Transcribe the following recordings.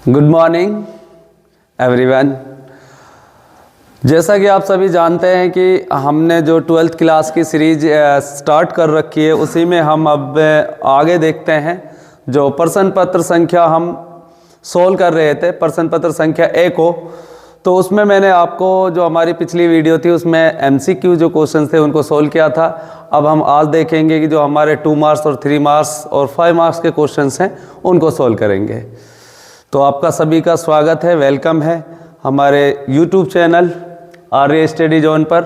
Good morning everyone. जैसा कि आप सभी जानते हैं कि हमने जो 12th क्लास की सीरीज स्टार्ट कर रखी है, उसी में हम अब आगे देखते हैं। जो प्रश्न पत्र संख्या हम सोल्व कर रहे थे, प्रश्न पत्र संख्या 1 को, तो उसमें मैंने आपको जो हमारी पिछली वीडियो थी उसमें MCQ जो क्वेश्चन थे उनको सोल्व किया था। अब हम आज देखेंगे कि जो हमारे 2 मार्क्स और 3 मार्क्स और 5 मार्क्स के क्वेश्चंस हैं उनको सोल्व करेंगे। तो आपका सभी का स्वागत है, वेलकम है हमारे YouTube चैनल आर्य स्टडी जोन पर।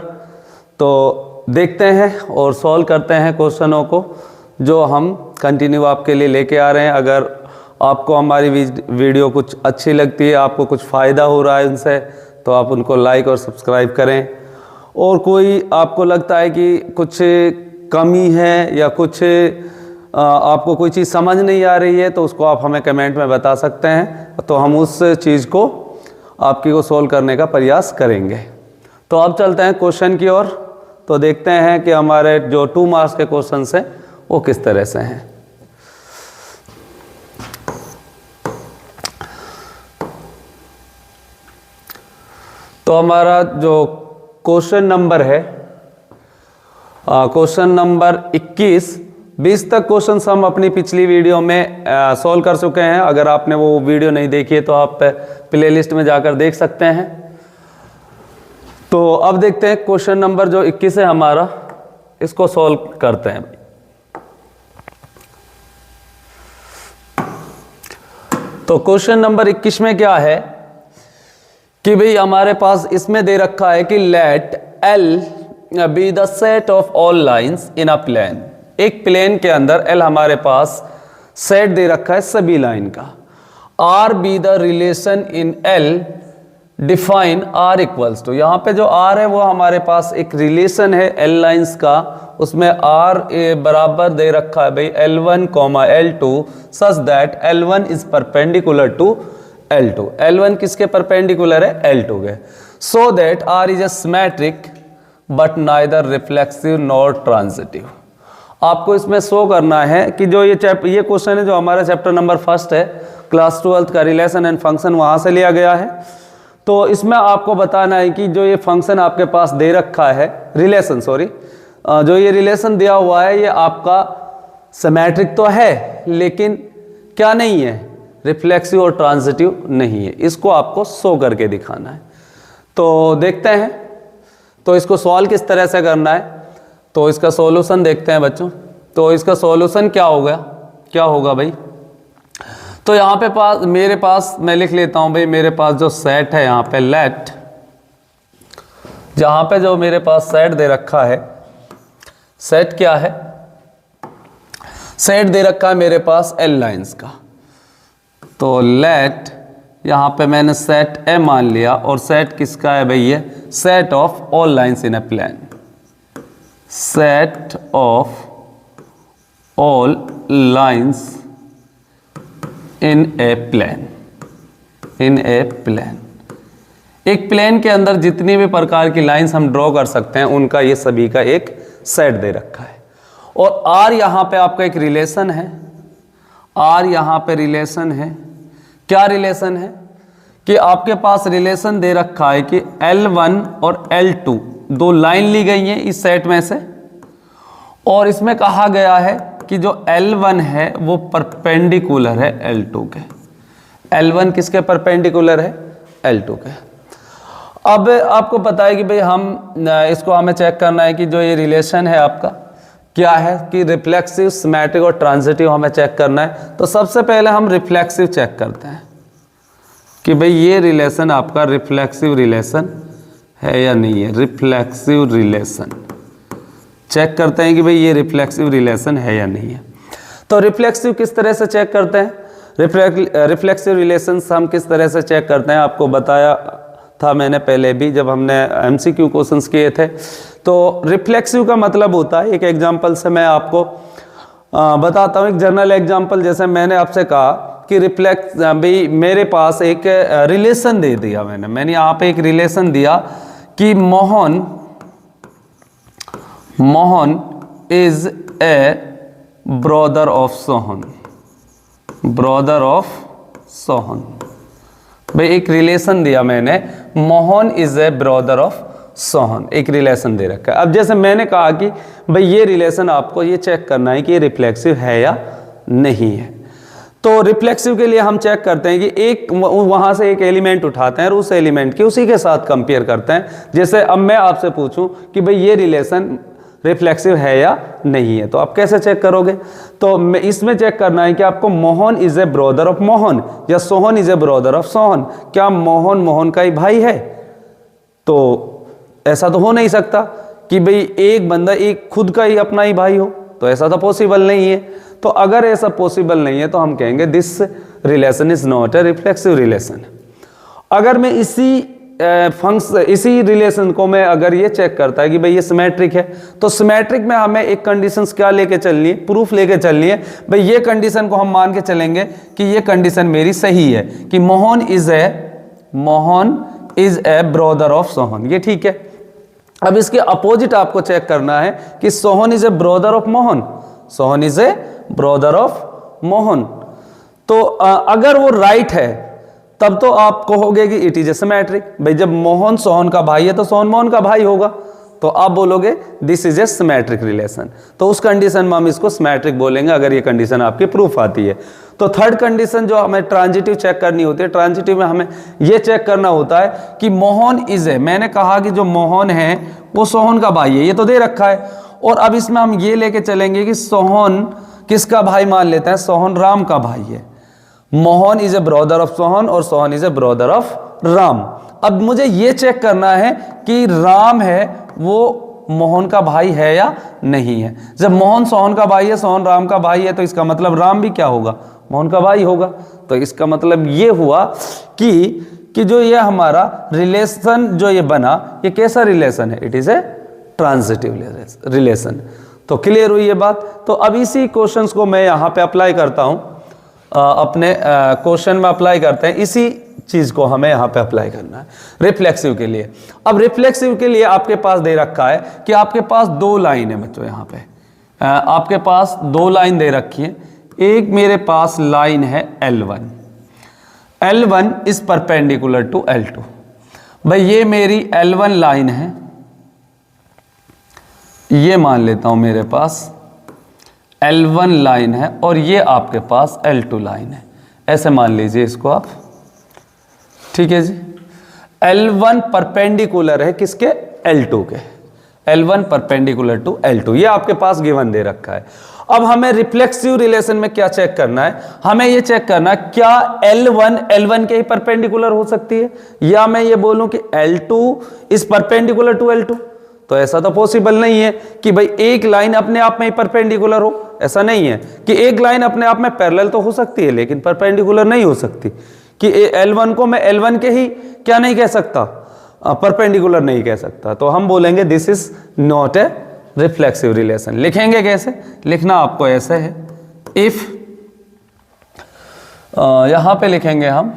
तो देखते हैं और सॉल्व करते हैं क्वेश्चनों को जो हम कंटिन्यू आपके लिए लेके आ रहे हैं। अगर आपको हमारी वीडियो कुछ अच्छी लगती है, आपको कुछ फ़ायदा हो रहा है उनसे, तो आप उनको लाइक और सब्सक्राइब करें। और कोई आपको लगता है कि कुछ कमी है या कुछ आपको कोई चीज़ समझ नहीं आ रही है, तो उसको आप हमें कमेंट में बता सकते हैं, तो हम उस चीज़ को आपकी को सोल्व करने का प्रयास करेंगे। तो अब चलते हैं क्वेश्चन की ओर। तो देखते हैं कि हमारे जो 2 मार्क्स के क्वेश्चन हैं वो किस तरह से हैं। तो हमारा जो क्वेश्चन नंबर है, क्वेश्चन नंबर 21-20 तक क्वेश्चंस हम अपनी पिछली वीडियो में सॉल्व कर चुके हैं। अगर आपने वो वीडियो नहीं देखी है तो आप प्लेलिस्ट में जाकर देख सकते हैं। तो अब देखते हैं क्वेश्चन नंबर जो 21 है हमारा, इसको सॉल्व करते हैं। तो क्वेश्चन नंबर 21 में क्या है कि भाई हमारे पास इसमें दे रखा है कि let L be the set of all lines in a plane. एक प्लेन के अंदर L हमारे पास सेट दे रखा है सभी लाइन का। R be the relation in L define R equals to. यहाँ पे जो R है वो हमारे पास एक रिलेशन है L लाइंस का, उसमें R बराबर दे रखा है भाई L1, L2 such that L1 is perpendicular to L2। L1 किसके परपेंडिकुलर है? L2 के। So that R is a symmetric but neither reflexive nor transitive. आपको इसमें शो करना है कि जो ये क्वेश्चन है जो हमारा चैप्टर नंबर 1 है, क्लास 12th का रिलेशन एंड फंक्शन, वहाँ से लिया गया है। तो इसमें आपको बताना है कि जो ये फंक्शन आपके पास दे रखा है, रिलेशन जो ये रिलेशन दिया हुआ है, ये आपका सिमेट्रिक तो है लेकिन क्या नहीं है? रिफ्लेक्सिव और ट्रांजिटिव नहीं है। इसको आपको शो करके दिखाना है। तो देखते हैं तो इसको सॉल्व किस तरह से करना है। तो इसका सॉल्यूशन देखते हैं बच्चों। तो इसका सॉल्यूशन क्या होगा भाई? तो यहाँ पे मेरे पास मैं लिख लेता हूँ भाई, मेरे पास जो सेट है यहाँ पे लेट, जहाँ पे जो मेरे पास सेट दे रखा है, सेट क्या है? सेट दे रखा है मेरे पास L लाइंस का। तो लेट यहाँ पे मैंने सेट A मान लिया, और सेट किसका है भाई? ये set of all lines in a plane. Set of all lines in a plane. एक प्लेन के अंदर जितनी भी प्रकार की लाइंस हम ड्रॉ कर सकते हैं उनका ये सभी का एक सेट दे रखा है। और R यहाँ पे आपका एक रिलेशन है। R यहाँ पे रिलेशन है। क्या रिलेशन है? कि आपके पास रिलेशन दे रखा है कि L1 और L2 दो लाइन ली गई हैं इस सेट में से, और इसमें कहा गया है कि जो L1 है वो परपेंडिकुलर है L2 के। L1 किसके परपेंडिकुलर है? L2 के। अब आपको पता है कि भाई इसको हमें चेक करना है कि जो ये रिलेशन है आपका क्या है, कि रिफ्लेक्सिव, सिमेट्रिक और ट्रांजिटिव हमें चेक करना है। तो सबसे पहले हम रिफ्लेक्सिव चेक करते हैं कि भाई ये रिलेशन आपका रिफ्लेक्सिव रिलेशन है या नहीं है। रिफ्लेक्सिव रिलेशन चेक करते हैं कि भाई ये रिफ्लेक्सिव रिलेशन है या नहीं है। तो रिफ्लेक्सिव किस तरह से चेक करते हैं? रिफ्लेक्सिव रिलेशंस हम किस तरह से चेक करते हैं आपको बताया था मैंने पहले भी, जब हमने MCQ क्वेश्चंस किए थे। तो रिफ्लेक्सिव का मतलब होता है, एक एग्जांपल से मैं आपको बताता हूँ, एक जनरल एग्जांपल। जैसे मैंने आपसे कहा कि भाई मेरे पास एक रिलेशन दे दिया, मैंने यहाँ पे एक रिलेशन दिया कि Mohan is a brother of Sohan. भाई एक रिलेशन दिया मैंने, Mohan is a brother of Sohan, एक रिलेशन दे रखा है। अब जैसे मैंने कहा कि भाई ये रिलेशन आपको ये चेक करना है कि ये रिफ्लेक्सिव है या नहीं है। तो रिफ्लेक्सिव के लिए हम चेक करते हैं कि एक वहां से एक एलिमेंट उठाते हैं और उस एलिमेंट की उसी के साथ कंपेयर करते हैं। जैसे अब मैं आपसे पूछूं कि भाई ये रिलेशन रिफ्लेक्सिव है या नहीं है, तो आप कैसे चेक करोगे? तो इसमें चेक करना है कि आपको Mohan is a brother of Mohan या Sohan is a brother of Sohan, क्या मोहन मोहन का ही भाई है? तो ऐसा तो हो नहीं सकता कि भाई एक बंदा एक खुद का ही अपना ही भाई हो, तो ऐसा तो पॉसिबल नहीं है। तो अगर ऐसा पॉसिबल नहीं है तो हम कहेंगे this relation is not a reflexive relation. अगर मैं इसी रिलेशन को मैं अगर ये चेक करता है कि भाई ये सिमेट्रिक है, तो सिमेट्रिक में हमें एक कंडीशंस क्या लेके चलनी है, प्रूफ लेके चलनी है। भाई ये कंडीशन को हम मान के चलेंगे कि ये कंडीशन मेरी सही है कि Mohan is a brother of Sohan, ये ठीक है। अब इसके अपोजिट आपको चेक करना है कि Sohan is a brother of Mohan, Sohan is a brother of Mohan. तो अगर वो राइट है तब तो आप कहोगे कि इट इज ए सिमेट्रिक। भाई जब मोहन सोहन का भाई है तो सोहन मोहन का भाई होगा, तो आप बोलोगे this is a symmetric relation. तो उस कंडीशन में हम इसको सिमेट्रिक बोलेंगे अगर ये कंडीशन आपकी प्रूफ आती है। तो थर्ड कंडीशन जो हमें ट्रांजिटिव चेक करनी होती है, ट्रांजिटिव में हमें ये चेक करना होता है कि मोहन इज ए, मैंने कहा कि जो मोहन है वो सोहन का भाई है, ये तो दे रखा है। और अब इसमें हम ये लेके चलेंगे कि सोहन किसका भाई मान लेते हैं, सोहन राम का भाई है। Mohan is a brother of Sohan और Sohan is a brother of Ram. अब मुझे ये चेक करना है कि राम है वो मोहन का भाई है या नहीं है। जब मोहन सोहन का भाई है, सोहन राम का भाई है, तो इसका मतलब राम भी क्या होगा, मोहन का भाई होगा। तो इसका मतलब ये हुआ कि जो ये हमारा रिलेशन जो ये बना, ये कैसा रिलेशन है, it is a transitive relation. तो क्लियर हुई ये बात। तो अब इसी क्वेश्चंस को मैं यहाँ पे अप्लाई करता हूँ, अपने क्वेश्चन में अप्लाई करते हैं। इसी चीज को हमें यहाँ पे अप्लाई करना है रिफ्लेक्सिव के लिए। अब रिफ्लेक्सिव के लिए आपके पास दे रखा है कि आपके पास दो लाइन है बच्चों, यहाँ पे आपके पास दो लाइन दे रखी है। एक मेरे पास लाइन है L1, L1 is perpendicular to L2। भाई ये मेरी L1 लाइन है, ये मान लेता हूं मेरे पास L1 लाइन है, और ये आपके पास L2 लाइन है, ऐसे मान लीजिए इसको आप, ठीक है जी। L1 परपेंडिकुलर है किसके, L2 के, L1 परपेंडिकुलर टू L2, ये आपके पास गिवन दे रखा है। अब हमें रिफ्लेक्सिव रिलेशन में क्या चेक करना है, हमें ये चेक करना है क्या L1 के ही परपेंडिकुलर हो सकती है, या मैं ये बोलूं कि L2 is perpendicular to L2। तो ऐसा तो पॉसिबल नहीं है कि भाई एक लाइन अपने आप में ही परपेंडिकुलर हो, ऐसा नहीं है कि एक लाइन अपने आप में पैरेलल तो हो सकती है लेकिन परपेंडिकुलर नहीं हो सकती, कि L1 को मैं L1 के ही क्या नहीं कह सकता, परपेंडिकुलर नहीं कह सकता। तो हम बोलेंगे this is not a reflexive relation. लिखेंगे कैसे, लिखना आपको ऐसे है, इफ यहां पे लिखेंगे हम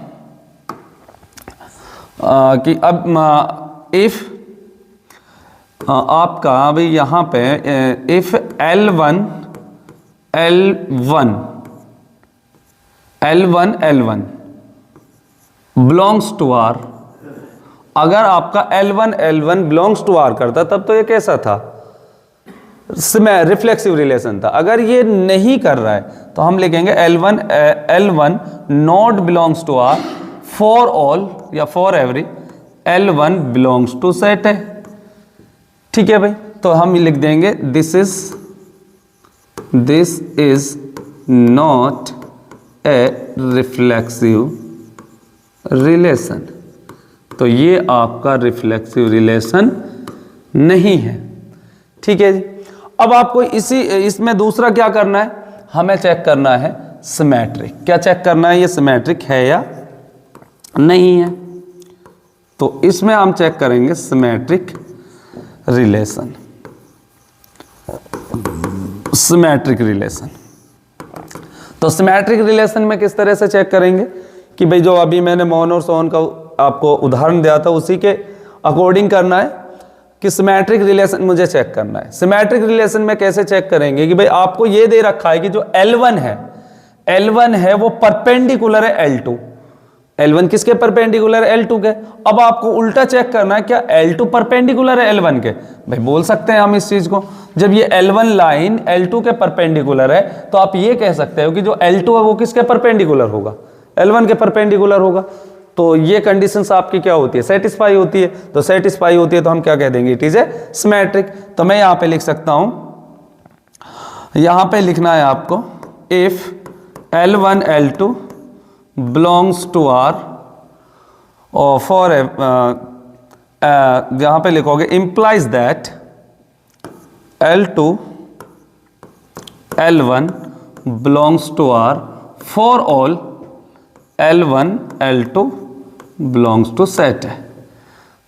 कि अब इफ आपका अभी यहां पे if L1 belongs to R, अगर आपका L1 बिलोंग्स टू R करता तब तो ये कैसा था, रिफ्लेक्सिव रिलेशन था। अगर ये नहीं कर रहा है तो हम लिखेंगे L1 not belongs to R for all या for every L1 belongs to set है, ठीक है भाई। तो हम लिख देंगे this is not a reflexive relation. तो ये आपका रिफ्लेक्सिव रिलेशन नहीं है, ठीक है जी। अब आपको इसमें दूसरा क्या करना है, हमें चेक करना है सिमेट्रिक। क्या चेक करना है, ये सिमेट्रिक है या नहीं है। तो इसमें हम चेक करेंगे सिमेट्रिक रिलेशन, सिमेट्रिक रिलेशन। तो सिमेट्रिक रिलेशन में किस तरह से चेक करेंगे कि भाई जो अभी मैंने मोहन और सोहन का आपको उदाहरण दिया था उसी के अकॉर्डिंग करना है कि सिमेट्रिक रिलेशन मुझे चेक करना है। सिमेट्रिक रिलेशन में कैसे चेक करेंगे कि भाई आपको ये दे रखा है कि जो L1 है वो परपेंडिकुलर है L2, L1 किसके परपेंडिकुलर है? L2 के। अब आपको उल्टा चेक करना है, क्या L2 परपेंडिकुलर है L1 के? भाई बोल सकते हैं हम इस चीज को, जब ये L1 लाइन L2 के परपेंडिकुलर है तो आप ये कह सकते हो कि जो L2 है वो किसके परपेंडिकुलर होगा? L1 के परपेंडिकुलर होगा। तो ये कंडीशंस आपकी क्या होती है? सेटिस्फाई होती है। तो सेटिस्फाई होती है तो हम क्या कह देंगे? It is a symmetric. तो मैं यहां पे लिख सकता हूं, यहां पे लिखना है आपको, if L1 L2 belongs to R और फॉर यहां पे लिखोगे implies that L2 L1 belongs to R for all L1 L2 belongs to set है।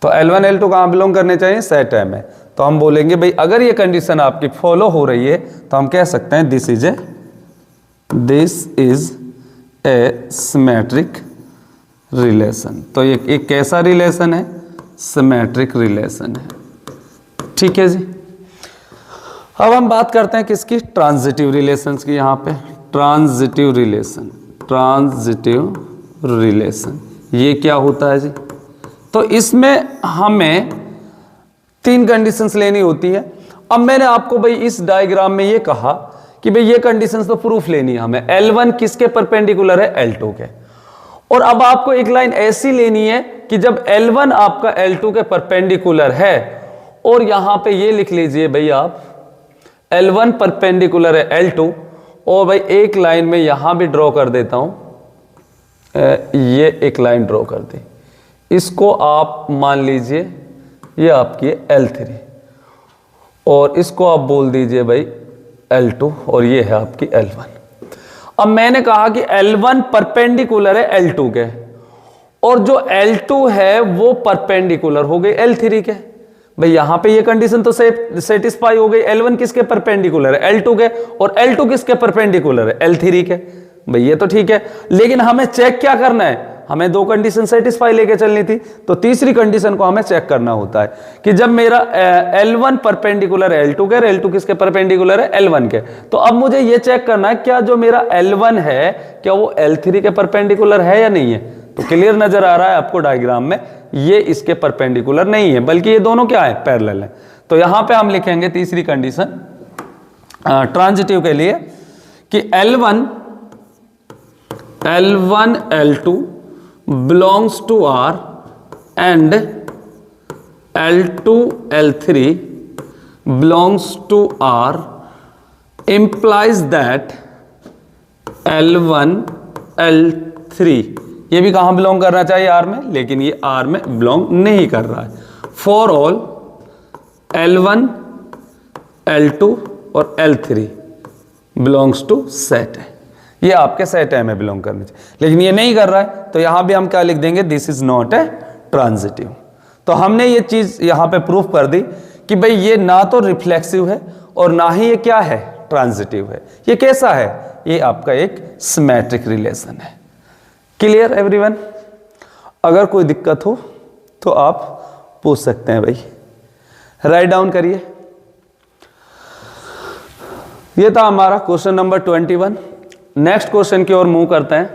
तो L1 L2 कहां बिलोंग करने चाहिए? सेट है में। तो हम बोलेंगे भाई अगर ये कंडीशन आपकी फॉलो हो रही है तो हम कह सकते हैं this is a symmetric relation. तो ये एक कैसा रिलेशन है? सिमेट्रिक रिलेशन है। ठीक है जी। अब हम बात करते हैं किसकी? ट्रांजिटिव रिलेशंस की। यहां पे ट्रांजिटिव रिलेशन ये क्या होता है जी? तो इसमें हमें 3 कंडीशंस लेनी होती है। अब मैंने आपको भाई इस डायग्राम में ये कहा कि भाई ये कंडीशंस तो प्रूफ लेनी है हमें। L1 किसके परपेंडिकुलर है? L2 के। और अब आपको एक लाइन ऐसी लेनी है कि जब L1 आपका L2 के परपेंडिकुलर है, और यहां पे ये लिख लीजिए भाई आप L1 परपेंडिकुलर है L2, और भाई एक लाइन में यहां भी ड्रॉ कर देता हूं, ये एक लाइन ड्रॉ कर दी, इसको आप मान लीजिए ये आपकी L3, और इसको आप बोल दीजिए भाई L2, और ये है आपकी L1। अब मैंने कहा कि L1 परपेंडिकुलर है L2 के, और जो L2 है वो परपेंडिकुलर हो गई L3 के। भाई यहां पे ये कंडीशन तो सेटिस्फाई हो गई। L1 किसके परपेंडिकुलर है? L2 के, और L2 किसके परपेंडिकुलर है? L3 के। भाई ये तो ठीक है, लेकिन हमें चेक क्या करना है? हमें 2 कंडीशन सेटिस्फाई लेके चलनी थी, तो तीसरी कंडीशन को हमें चेक करना होता है कि जब मेरा L1 परपेंडिकुलर है L2 के, और L2 किसके परपेंडिकुलर है? L1 के। तो अब मुझे ये चेक करना है क्या जो मेरा L1 है क्या वो L3 के परपेंडिकुलर है या नहीं है। तो क्लियर नजर आ रहा है आपको डायग्राम में, ये इसके परपेंडिकुलर नहीं है, बल्कि ये दोनों क्या है? पैरेलल है। तो यहां पे हम लिखेंगे तीसरी कंडीशन ट्रांजिटिव के लिए कि L1 L2 belongs to R and L2 L3 belongs to R implies that L1 L3 ये भी कहां बिलोंग करना चाहिए? R में, लेकिन ये R में बिलोंग नहीं कर रहा है। फॉर ऑल L1 L2 और L3 बिलोंग्स टू सेट है, ये आपके सेट है में बिलोंग करने चाहिए, लेकिन ये नहीं कर रहा है। तो यहां भी हम क्या लिख देंगे? This is not A transitive. तो हमने ये चीज यहां पे प्रूफ कर दी कि भाई ये ना तो रिफ्लेक्सिव है और ना ही ये क्या है? ट्रांजिटिव है। ये कैसा है? ये आपका एक सिमेट्रिक रिलेशन है। Clear everyone? अगर कोई दिक्कत हो तो आप पूछ सकते हैं भाई, राइट डाउन करिए। ये था हमारा क्वेश्चन नंबर 21। नेक्स्ट क्वेश्चन की ओर मूव करते हैं।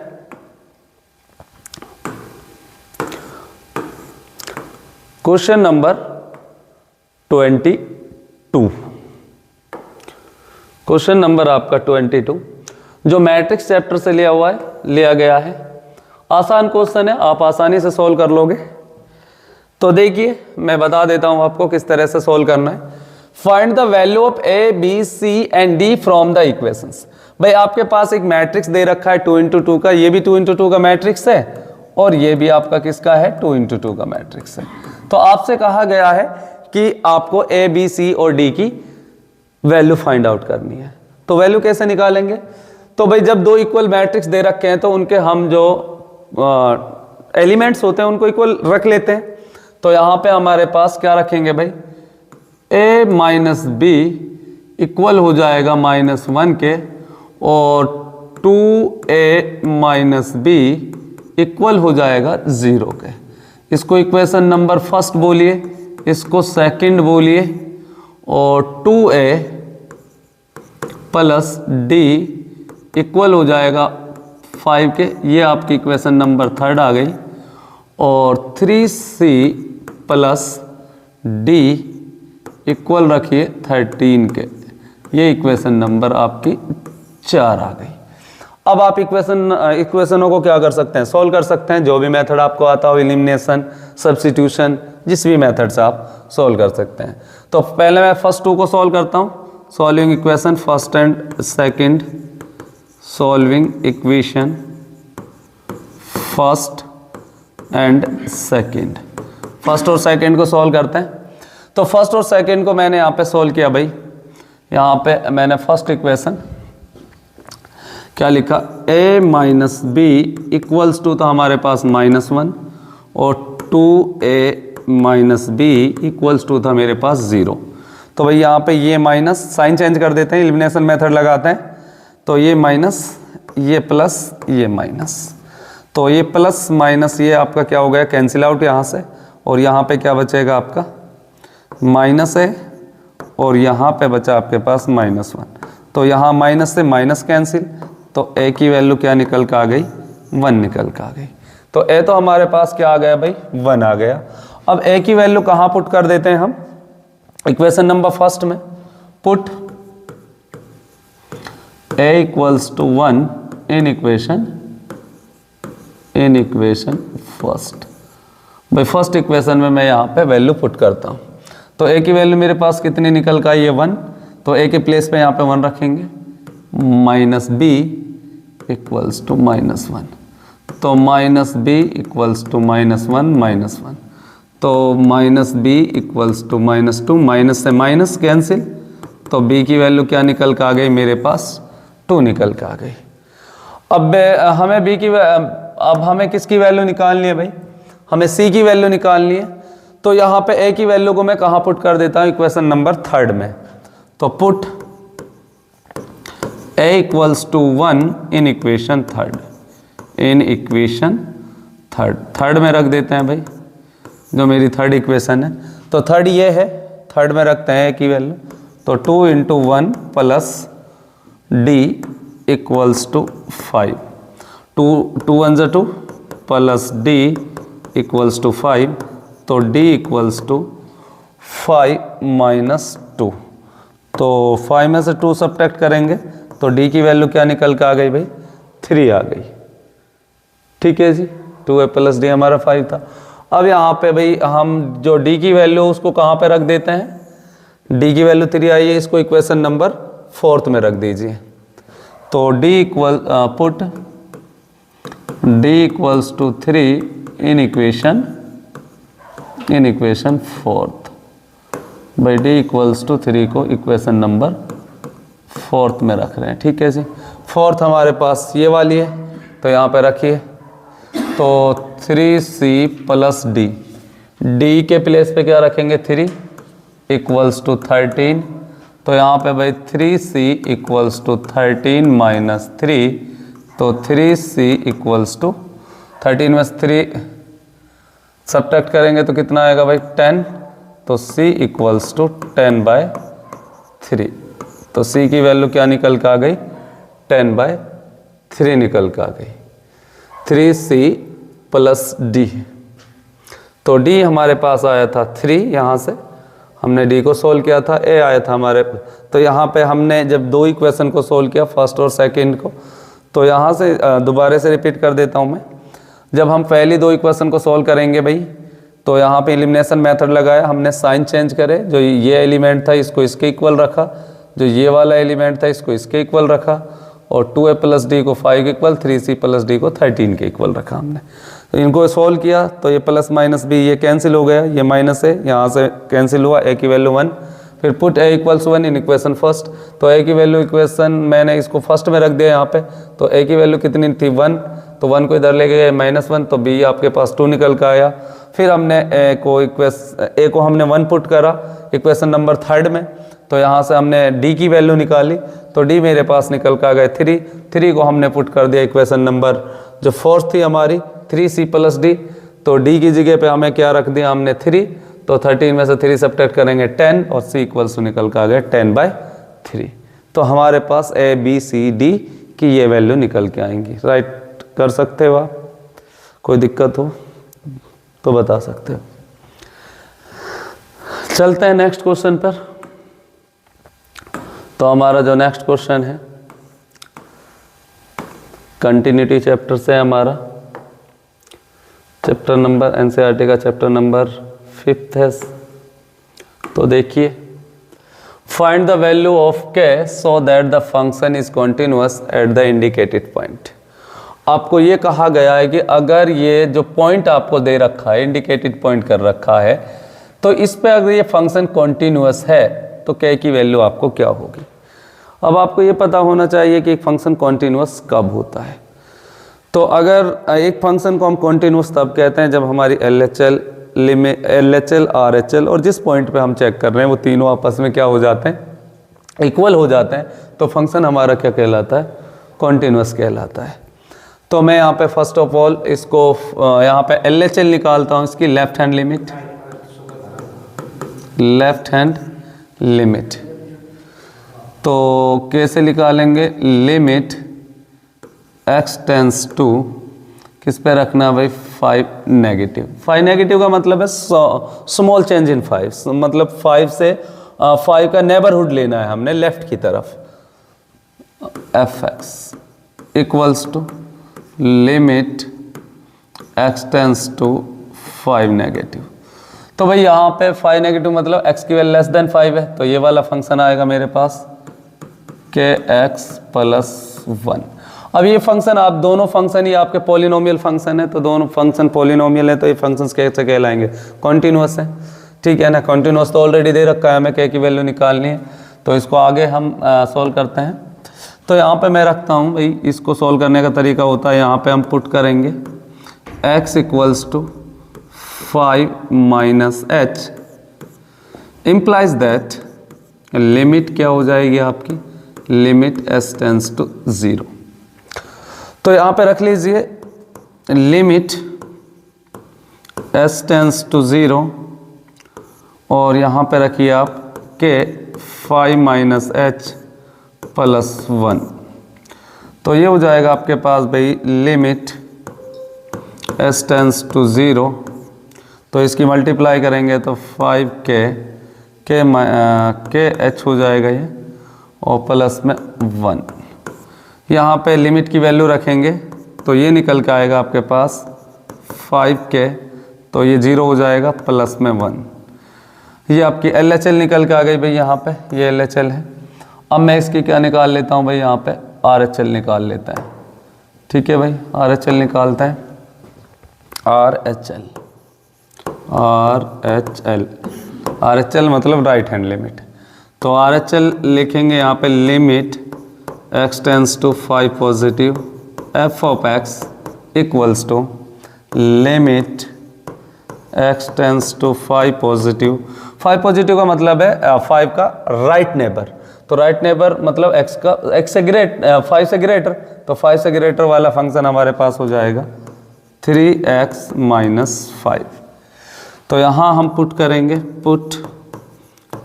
Question number 22। क्वेश्चन नंबर आपका 22 जो मैट्रिक्स चैप्टर से लिया गया है। आसान क्वेश्चन है, आप आसानी से सॉल्व कर लोगे। तो देखिए मैं बता देता हूं आपको किस तरह से सॉल्व करना है। Find the value of A B C and D from the equations. भाई आपके पास एक मैट्रिक्स दे रखा है 2 into 2 का, ये भी 2 into 2 का मैट्रिक्स है, और ये भी आपका किसका है? 2 into 2 का मैट्रिक्स है। तो आपसे कहा गया है कि आपको ए बी सी और डी की वैल्यू फाइंड आउट करनी है। तो वैल्यू कैसे निकालेंगे? तो भाई जब 2 इक्वल मैट्रिक्स दे रखे हैं तो उनके हम जो एलिमेंट्स होते हैं उनको इक्वल रख लेते हैं। तो यहां पे हमारे पास क्या रखेंगे भाई? a माइनस बी इक्वल हो जाएगा -1 के, और 2a माइनस बी इक्वल हो जाएगा 0 के। इसको इक्वेशन नंबर फर्स्ट बोलिए, इसको सेकंड बोलिए, और 2a प्लस डी इक्वल हो जाएगा 5 के, ये आपकी इक्वेशन नंबर 3 आ गई। और 3c प्लस डी इक्वल रखिए 13 के, ये इक्वेशन नंबर आपकी 4 आ गई। अब आप इक्वेशनों को क्या कर सकते हैं, सॉल्व कर सकते हैं। जो भी मेथड आपको आता हो, एलिमिनेशन, सब्स्टिट्यूशन, जिस भी मेथड से आप सॉल्व कर सकते हैं। तो पहले मैं फर्स्ट 2 को सॉल्व करता हूँ। Solving equation first and second, solving equation first and second, first और सेकंड को सॉल्व करते हैं। तो फर्स्ट और सेकंड को मैंने यहाँ पे सॉल्व किया भाई। यहाँ पे मैंने फर्स्ट इक्वेशन क्या लिखा, a minus B equals to, तो हमारे पास -1 और 2a minus B equals to था मेरे पास 0। तो भाई यहाँ पे ये माइनस, साइन चेंज कर देते हैं, एलिमिनेशन मेथड लगाते हैं। तो ये माइनस, ये प्लस, ये माइनस, तो ये प्लस माइनस ये आपका क्या हो गया, कैंसिल आउट यहाँ से। और यहाँ पे क्या बचेगा आपका, माइनस है, और यहाँ पे बचा आपके पास -1। तो यहाँ माइनस से माइनस कैंसिल, तो a की वैल्यू क्या निकल के आ गई, 1 निकल के आ गई। तो a तो हमारे पास क्या आ गया भाई, 1 आ गया। अब a की वैल्यू कहाँ पुट कर देते हैं हम, इक्वेशन नंबर फर्स्ट में। Put a equals to 1 in equation first. भाई फर्स्ट इक्वेशन में मैं यहाँ पे वैल्यू पुट करता हूँ। तो a की वैल्यू मेरे पास कितनी निकल का, ये 1। तो a के प्लेस पे यहाँ पे 1 रखेंगे, माइनस बी इक्वल्स टू -1। तो माइनस बी इक्वल्स टू -1, तो minus B equals to -2, minus से माइनस कैंसिल, तो b की वैल्यू क्या निकल के आ गई मेरे पास, 2 निकल के आ गई। अब हमें b की, अब हमें किसकी वैल्यू निकालनी है भाई, हमें c की वैल्यू निकालनी है। तो यहाँ पे a की वैल्यू को मैं कहाँ पुट कर देता हूँ, इक्वेशन नंबर 3 में। तो put a equals to 1 in equation third में रख देते हैं भाई, जो मेरी थर्ड इक्वेशन है। तो थर्ड ये है, थर्ड में रखते हैं a की वैल्यू। तो 2 × 1 plus d equals to 5, 2 1 2 plus d equals to 5, तो d इक्वल्स टू 5 - 2। तो 5 में से 2 सब्ट्रैक्ट करेंगे, तो d की वैल्यू क्या निकल के आ गई भाई, 3 आ गई। ठीक है जी, 2a + d हमारा 5 था। अब यहाँ पे भाई हम जो d की वैल्यू उसको कहाँ पे रख देते हैं, d की वैल्यू 3 आई है, इसको इक्वेशन नंबर 4 में रख दीजिए। तो d put d equals to 3 in equation 4 भाई, d इक्वल्स टू 3 को इक्वेशन नंबर 4 में रख रहे हैं। ठीक है जी, 4 हमारे पास ये वाली है, तो यहाँ पे रखिए। तो 3c प्लस d के प्लेस पे क्या रखेंगे, 3 इक्वल्स टू 13। तो यहाँ पे भाई 3c इक्वल्स टू 13 - 3, तो 3c इक्वल्स टू 13 में 3 सब्ट्रैक्ट करेंगे तो कितना आएगा भाई, 10। तो c इक्वल्स टू 10/3। तो c की वैल्यू क्या निकल के आ गई, 10/3 निकल के आ गई। 3c प्लस d, तो d हमारे पास आया था 3, यहाँ से हमने d को सोल्व किया था, a आया था हमारे। तो यहाँ पे हमने जब 2 इक्वेशन को सोल्व किया, फर्स्ट और सेकंड को, तो यहाँ से दोबारा से रिपीट कर देता हूँ मैं। जब हम पहली 2 इक्वेशन को सोल्व करेंगे भाई, तो यहाँ पे एलिमिनेशन मेथड लगाया, हमने साइन चेंज करे। जो ये एलिमेंट था इसको इसके इक्वल रखा, जो ये वाला एलिमेंट था इसको इसके इक्वल रखा, और 2a + d को 5 के इक्वल, 3c + d को 13 के इक्वल रखा हमने। तो इनको सोल्व किया, तो ये प्लस माइनस b ये कैंसिल हो गया, ये माइनस है यहाँ से कैंसिल हुआ, a की वैल्यू 1। फिर put a equals 1 in equation first. तो a की वैल्यू इक्वेशन मैंने इसको फर्स्ट में रख दिया यहाँ पे। तो a की वैल्यू कितनी थी, 1। तो 1 को इधर ले गए, -1, तो b आपके पास 2 निकल कर आया। फिर हमने a को हमने 1 पुट करा इक्वेशन नंबर 3 में। तो यहाँ से हमने d की वैल्यू निकाली, तो d मेरे पास निकल कर आ गए 3। 3 को हमने पुट कर दिया इक्वेशन नंबर जो 4 थी हमारी, 3c + d। तो d की जगह पे हमें क्या रख दिया हमने, 3। तो 13 में से 3 सब्ट्रैक्ट करेंगे 10, और c इक्वल्स टू निकल कर आ गए 10/3। तो हमारे पास a b c d कि ये वैल्यू निकल के आएंगी। राइट कर सकते हो आप, कोई दिक्कत हो तो बता सकते हो। चलते हैं नेक्स्ट क्वेश्चन पर। तो हमारा जो नेक्स्ट क्वेश्चन है कंटिन्यूटी चैप्टर से है, हमारा चैप्टर नंबर एनसीईआरटी का चैप्टर नंबर 5 है। तो देखिए, फाइंड द वैल्यू ऑफ के so that the function is continuous at the indicated point. आपको ये कहा गया है कि अगर ये जो पॉइंट आपको दे रखा है, इंडिकेटेड पॉइंट कर रखा है, तो इस पे अगर ये फंक्शन कॉन्टिन्यूअस है तो के की वैल्यू आपको क्या होगी। अब आपको ये पता होना चाहिए कि एक फंक्शन कॉन्टिन्यूअस कब होता है। तो अगर एक फंक्शन को हम कॉन्टिन्यूअस तब कहते हैं जब हमारी LHL, LHL, RHL और जिस पॉइंट पे हम चेक कर रहे हैं वो तीनों आपस में क्या हो जाते हैं, इक्वल हो जाते हैं, तो फंक्शन हमारा क्या कहलाता है, कॉन्टिन्यूअस कहलाता है। तो मैं यहाँ पे फर्स्ट ऑफ ऑल इसको यहाँ पे LHL निकालता हूँ, इसकी लेफ्ट हैंड लिमिट। तो कैसे निकालेंगे, लिमिट x टेंस टू किस पे रखना भाई, 5 नेगेटिव। 5 नेगेटिव का मतलब है स्मॉल चेंज इन 5, मतलब 5 से 5 का नेबरहुड लेना है हमने लेफ्ट की तरफ। fx equals to limit x tends to 5 negative. तो भाई यहाँ पे 5 नेगेटिव मतलब x की वैल्यू लेस देन 5 है, तो ये वाला फंक्शन आएगा मेरे पास kx + 1। अब ये फंक्शन, आप दोनों फंक्शन ही आपके पॉलिनोमियल फंक्शन है, तो दोनों फंक्शन पॉलिनोमियल है, तो ये फंक्शंस कैसे कहलाएंगे, कॉन्टिन्यूअस है। ठीक है ना, कॉन्टिन्यूअस तो ऑलरेडी दे रखा है, हमें k की वैल्यू निकालनी है, तो इसको आगे हम सॉल्व करते हैं। तो यहाँ पे मैं रखता हूँ भाई, इसको सॉल्व करने का तरीका होता है, यहाँ पे हम पुट करेंगे x equals to 5 minus h implies that limit क्या हो जाएगी आपकी, लिमिट s टेंस टू 0। तो यहाँ पे रख लीजिए लिमिट s टेंस टू 0 और यहाँ पे रखिए आप k 5 माइनस h + 1। तो ये हो जाएगा आपके पास भाई लिमिट s टेंस टू 0, तो इसकी मल्टीप्लाई करेंगे तो 5k h हो जाएगा ये, और प्लस में 1। यहाँ पे लिमिट की वैल्यू रखेंगे तो ये निकल के आएगा आपके पास 5k, तो ये 0 हो जाएगा प्लस में 1। ये आपकी LHL निकल के आ गई भाई, यहाँ पे ये LHL है। अब मैं इसकी क्या निकाल लेता हूँ भाई, यहाँ पे RHL निकाल लेते हैं। ठीक है भाई, RHL निकालते हैं, RHL मतलब राइट हैंड लिमिट। तो RHL लिखेंगे यहाँ पे limit x tends to 5 positive f of x equals to limit x tends to 5 positive. 5 positive का मतलब है 5 का राइट नेबर, तो राइट नेबर मतलब x का x से 5 से ग्रेटर, तो 5 से ग्रेटर वाला फंक्शन हमारे पास हो जाएगा 3x - 5। तो यहाँ हम पुट करेंगे, पुट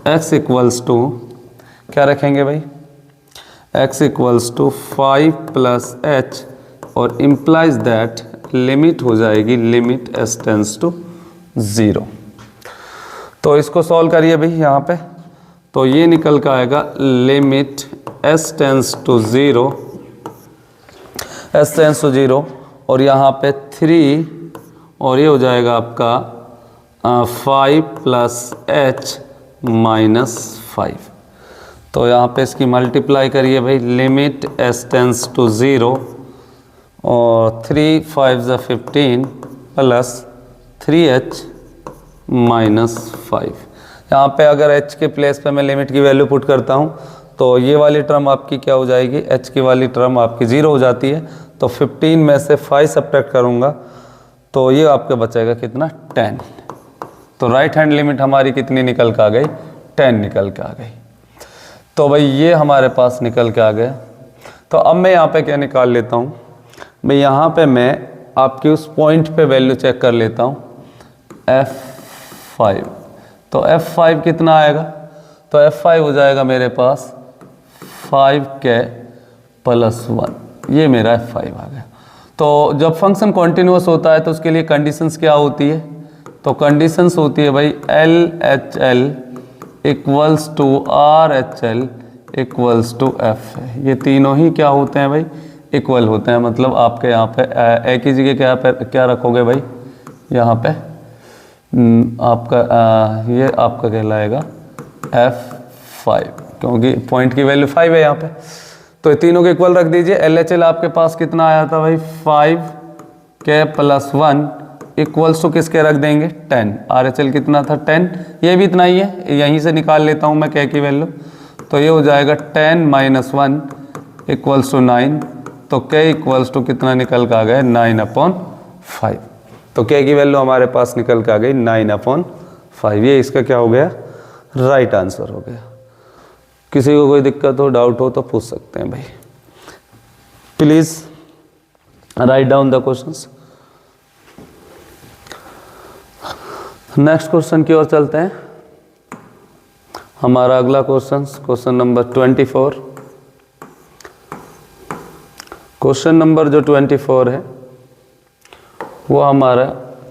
x इक्वल्स टू क्या रखेंगे भाई, x इक्वल्स टू 5 + h और इम्प्लाइज दैट लिमिट हो जाएगी लिमिट s टेंस टू 0। तो इसको सॉल्व करिए भाई यहाँ पे, तो ये निकल कर आएगा लिमिट s टेंस टू 0 और यहाँ पे 3 और ये हो जाएगा आपका 5 + h - 5। तो यहाँ पे इसकी मल्टीप्लाई करिए भाई, लिमिट s टेंस टू 0 और 3 × 5 = 15 प्लस 3h - 5। यहाँ पे अगर h के प्लेस पे मैं लिमिट की वैल्यू पुट करता हूँ तो ये वाली टर्म आपकी क्या हो जाएगी, h की वाली टर्म आपकी 0 हो जाती है। तो 15 में से 5 सब्ट्रैक्ट करूँगा तो ये आपका बचेगा कितना, 10। तो राइट हैंड लिमिट हमारी कितनी निकल के आ गई, 10 निकल के आ गई। तो भाई ये हमारे पास निकल के आ गया। तो अब मैं यहाँ पे क्या निकाल लेता हूँ भाई, यहाँ पे मैं आपकी उस पॉइंट पे वैल्यू चेक कर लेता हूँ F5। तो F5 कितना आएगा, तो F5 हो जाएगा मेरे पास 5k + 1। ये मेरा f5 आ गया। तो जब फंक्शन कॉन्टिन्यूस होता है तो उसके लिए कंडीशंस क्या होती है, तो कंडीशंस होती है भाई LHL equals to RHL equals to F है। ये तीनों ही क्या होते हैं भाई, इक्वल होते हैं। मतलब आपके यहाँ पे एक ही जगह क्या रखोगे भाई, यहाँ पे आपका ये आपका कहलाएगा F5, क्योंकि पॉइंट की वैल्यू 5 है यहाँ पे। तो ये तीनों के इक्वल रख दीजिए। LHL आपके पास कितना आया था भाई 5 के प्लस 1 इक्वल्स टू किसके रख देंगे 10। RHL कितना था 10, ये भी इतना ही है, यहीं से निकाल लेता हूँ मैं K की वैल्यू। तो ये हो जाएगा 10 माइनस 1 इक्वल्स टू 9। तो K इक्वल्स टू कितना निकल के आ गया 9/5। तो K की वैल्यू हमारे पास निकल के आ गई 9/5। ये इसका क्या हो गया, राइट आंसर हो गया। किसी को कोई दिक्कत हो, डाउट हो तो पूछ सकते हैं भाई। Please write down the questions. Next question की ओर चलते हैं। हमारा अगला क्वेश्चन नंबर 24। क्वेश्चन नंबर जो 24 है वो हमारा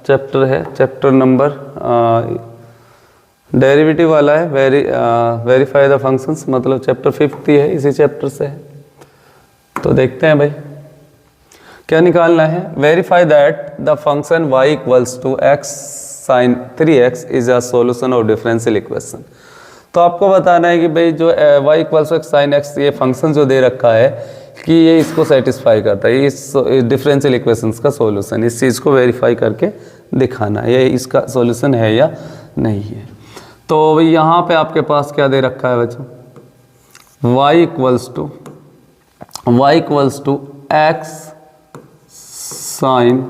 चैप्टर है, चैप्टर नंबर डेरिवेटिव वाला है। वेरीफाई द फंक्शंस, मतलब चैप्टर 50 है, इसी चैप्टर से है। तो देखते हैं भाई क्या निकालना है। Verify that the function y equals to x sin 3x is a solution of differential equation. तो आपको बताना है कि भाई जो y equals to x sin x ये फंक्शन जो दे रखा है कि ये इसको सेटिस्फाई करता है, इस डिफरेंशियल इक्वेशंस का सॉल्यूशन। इस चीज़ को वेरीफाई करके दिखाना है ये इसका सॉल्यूशन है या नहीं है। तो यहाँ पे आपके पास क्या दे रखा है बच्चों, y equals to x sin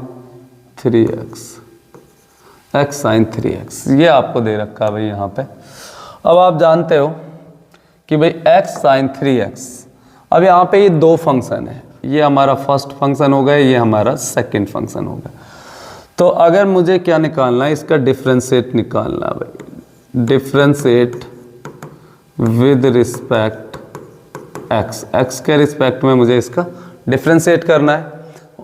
3x, ये आपको दे रखा है भाई यहाँ पे। अब आप जानते हो कि भाई x sin 3x, अब यहाँ पे ये दो फंक्शन है, ये हमारा फर्स्ट फंक्शन हो गया, ये हमारा सेकंड फंक्शन हो गया। तो अगर मुझे क्या निकालना है, इसका डिफरेंशिएट निकालना है भाई, डिफरेंशिएट विद रिस्पेक्ट x के रिस्पेक्ट में मुझे इसका डिफरेंशिएट करना है।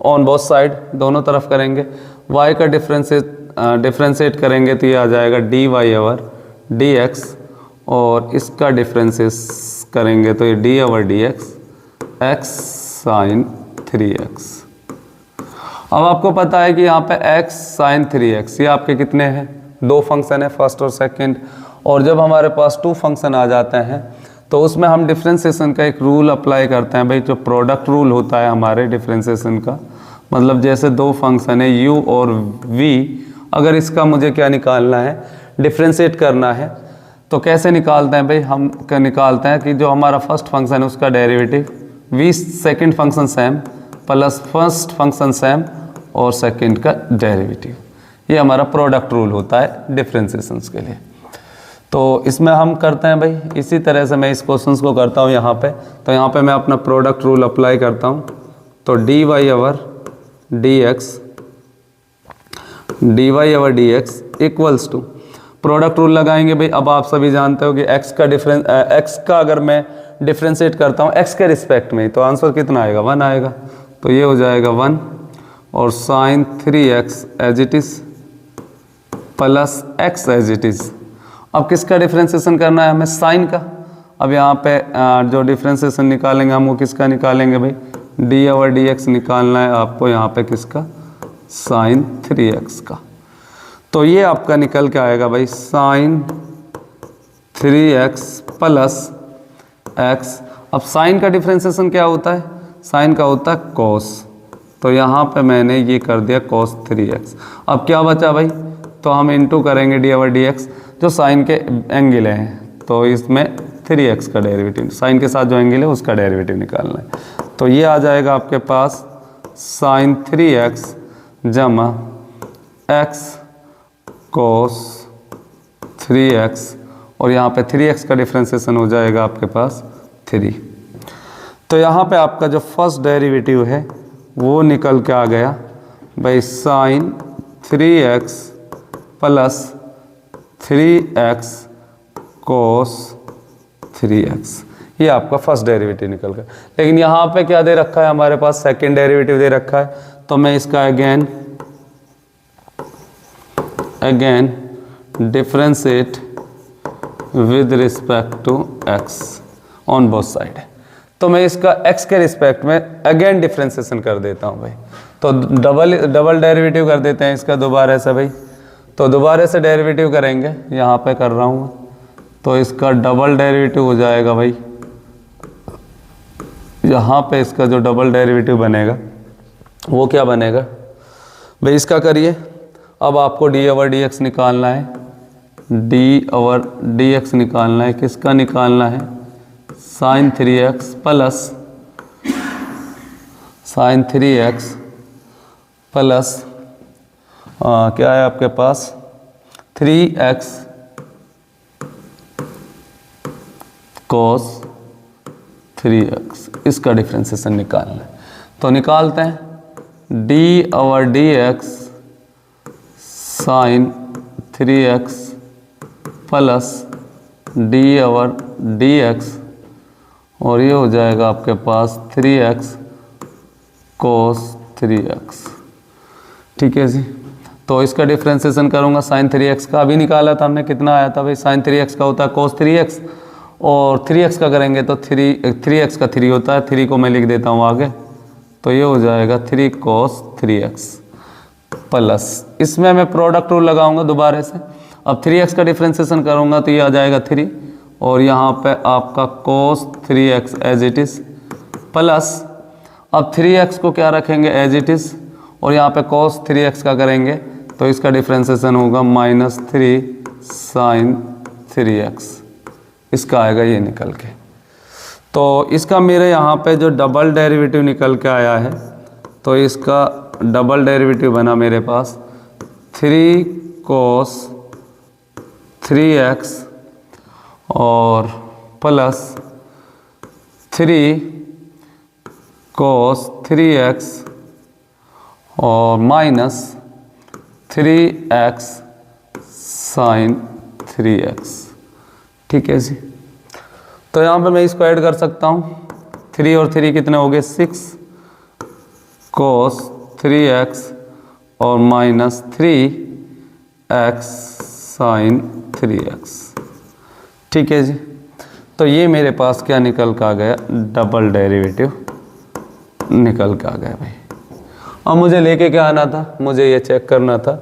ऑन बोथ साइड, दोनों तरफ करेंगे। y का डिफरेंशिएट करेंगे तो ये आ जाएगा dy/dx, और इसका डिफरेंशिएट करेंगे तो ये d/dx x sin 3x। अब आपको पता है कि यहाँ पे x sin 3x ये आपके कितने हैं, दो फंक्शन है, फर्स्ट और सेकंड। और जब हमारे पास टू फंक्शन आ जाते हैं तो उसमें हम डिफरेंशिएशन का एक रूल अप्लाई करते हैं भाई, जो प्रोडक्ट रूल होता है हमारे डिफरेंशिएशन का। मतलब जैसे दो फंक्शन है u और v, अगर इसका मुझे क्या निकालना है, डिफरेंशिएट करना है, तो कैसे निकालते हैं भाई, हम क्या निकालते हैं कि जो हमारा फर्स्ट फंक्शन है उसका derivative v second function same plus first function same और सेकंड का डेरिवेटिव। ये हमारा प्रोडक्ट रूल होता है डिफरेंशिएशंस के लिए। तो इसमें हम करते हैं भाई, इसी तरह से मैं इस क्वेश्चन को करता हूँ यहाँ पे। तो यहाँ पे मैं अपना प्रोडक्ट रूल अप्लाई करता हूँ। तो dy/dx equals to, product rule लगाएंगे भाई। अब आप सभी जानते हो कि x का अगर मैं डिफरेंशिएट करता हूँ x के रिस्पेक्ट में, तो आंसर कितना आएगा 1 आएगा। तो ये हो जाएगा 1 और sin 3x as it is plus x as it is. अब किसका डिफरेंशिएशन करना है हमें, साइन का। अब यहाँ पे जो डिफरेंशिएशन निकालेंगे हम वो किसका निकालेंगे भाई, d/dx निकालना है आपको यहाँ पे किसका, sin 3x का। तो ये आपका निकल के आएगा भाई sin 3x प्लस x। अब साइन का डिफरेंशिएशन क्या होता है, साइन का होता है cos। तो यहाँ पे मैंने ये कर दिया cos 3x। अब क्या बचा भाई, तो हम इंटू करेंगे d/dx, जो साइन के एंगल हैं, तो इसमें 3x का डेरिवेटिव, साइन के साथ जो एंगल है उसका डेरिवेटिव निकालना है। तो ये आ जाएगा आपके पास sin 3x जमा x cos 3x, और यहाँ पे 3x का डिफरेंशिएशन हो जाएगा आपके पास 3। तो यहाँ पे आपका जो फर्स्ट डेरिवेटिव है वो निकल के आ गया भाई sin 3x plus 3x cos 3x। ये आपका फर्स्ट डेरिवेटिव निकल गया। लेकिन यहाँ पे क्या दे रखा है हमारे पास, सेकंड डेरिवेटिव दे रखा है, तो मैं इसका again differentiate with respect to x on both side. तो मैं इसका x के रिस्पेक्ट में अगेन डिफरेंशिएशन कर देता हूँ भाई। तो डबल डेरिवेटिव कर देते हैं इसका दोबारा से भाई। तो दोबारा से डेरिवेटिव करेंगे, यहाँ पे कर रहा हूँ, तो इसका डबल डेरिवेटिव हो जाएगा भाई। यहाँ पे इसका जो डबल डेरिवेटिव बनेगा वो क्या बनेगा भाई, इसका करिए। अब आपको d/dx निकालना है, d/dx निकालना है, किसका निकालना है, sin 3x प्लस क्या है आपके पास 3x cos 3x, इसका डिफ्रेंसिएशन निकालना है। तो निकालते हैं, d/dx sin 3x plus d/dx, और ये हो जाएगा आपके पास 3x cos 3x। ठीक है जी। तो इसका डिफ्रेंसिएशन करूँगा, sin 3x का अभी निकाला था हमने, कितना आया था भाई, sin 3x का होता है cos 3x, और 3x का करेंगे तो 3x का 3 होता है, 3 को मैं लिख देता हूँ आगे, तो ये हो जाएगा 3 cos 3x प्लस, इसमें मैं प्रोडक्ट रूल लगाऊंगा दोबारा से। अब 3x का डिफ्रेंसिएशन करूँगा तो ये आ जाएगा 3, और यहाँ पे आपका cos 3x as it is plus, अब 3x को क्या रखेंगे एज इट इज़, और यहाँ पे cos 3x का करेंगे तो इसका डिफ्रेंसिएशन होगा -3 sin 3x, इसका आएगा ये निकल के। तो इसका मेरे यहाँ पे जो डबल डेरिवेटिव निकल के आया है, तो इसका डबल डेरिवेटिव बना मेरे पास 3 cos 3x और प्लस 3 cos 3x और माइनस 3x sin 3x। ठीक है जी। तो यहाँ पे मैं इसको ऐड कर सकता हूँ, 3 और 3 कितने हो गए 6 cos 3x और माइनस 3x sin 3x। ठीक है जी। तो ये मेरे पास क्या निकल के आ गया, डबल डेरिवेटिव निकल के आ गया भाई। अब मुझे लेके क्या आना था, मुझे ये चेक करना था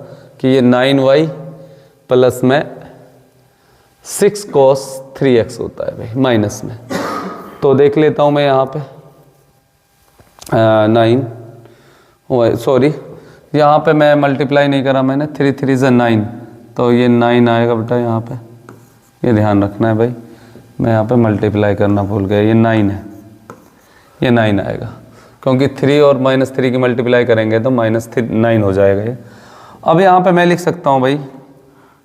कि ये 9y प्लस में 6 cos 3x होता है भाई माइनस में। तो देख लेता हूँ मैं यहाँ पे 9, सॉरी यहाँ पे मैं मल्टीप्लाई नहीं करा मैंने, 3 3 से 9, तो ये 9 आएगा बेटा यहाँ पे, ये ध्यान रखना है भाई, मैं यहाँ पे मल्टीप्लाई करना भूल गया, ये 9 है, ये 9 आएगा, क्योंकि 3 और -3 की मल्टीप्लाई करेंगे तो -9 हो जाएगा ये। अब यहाँ पे मैं लिख सकता हूँ भाई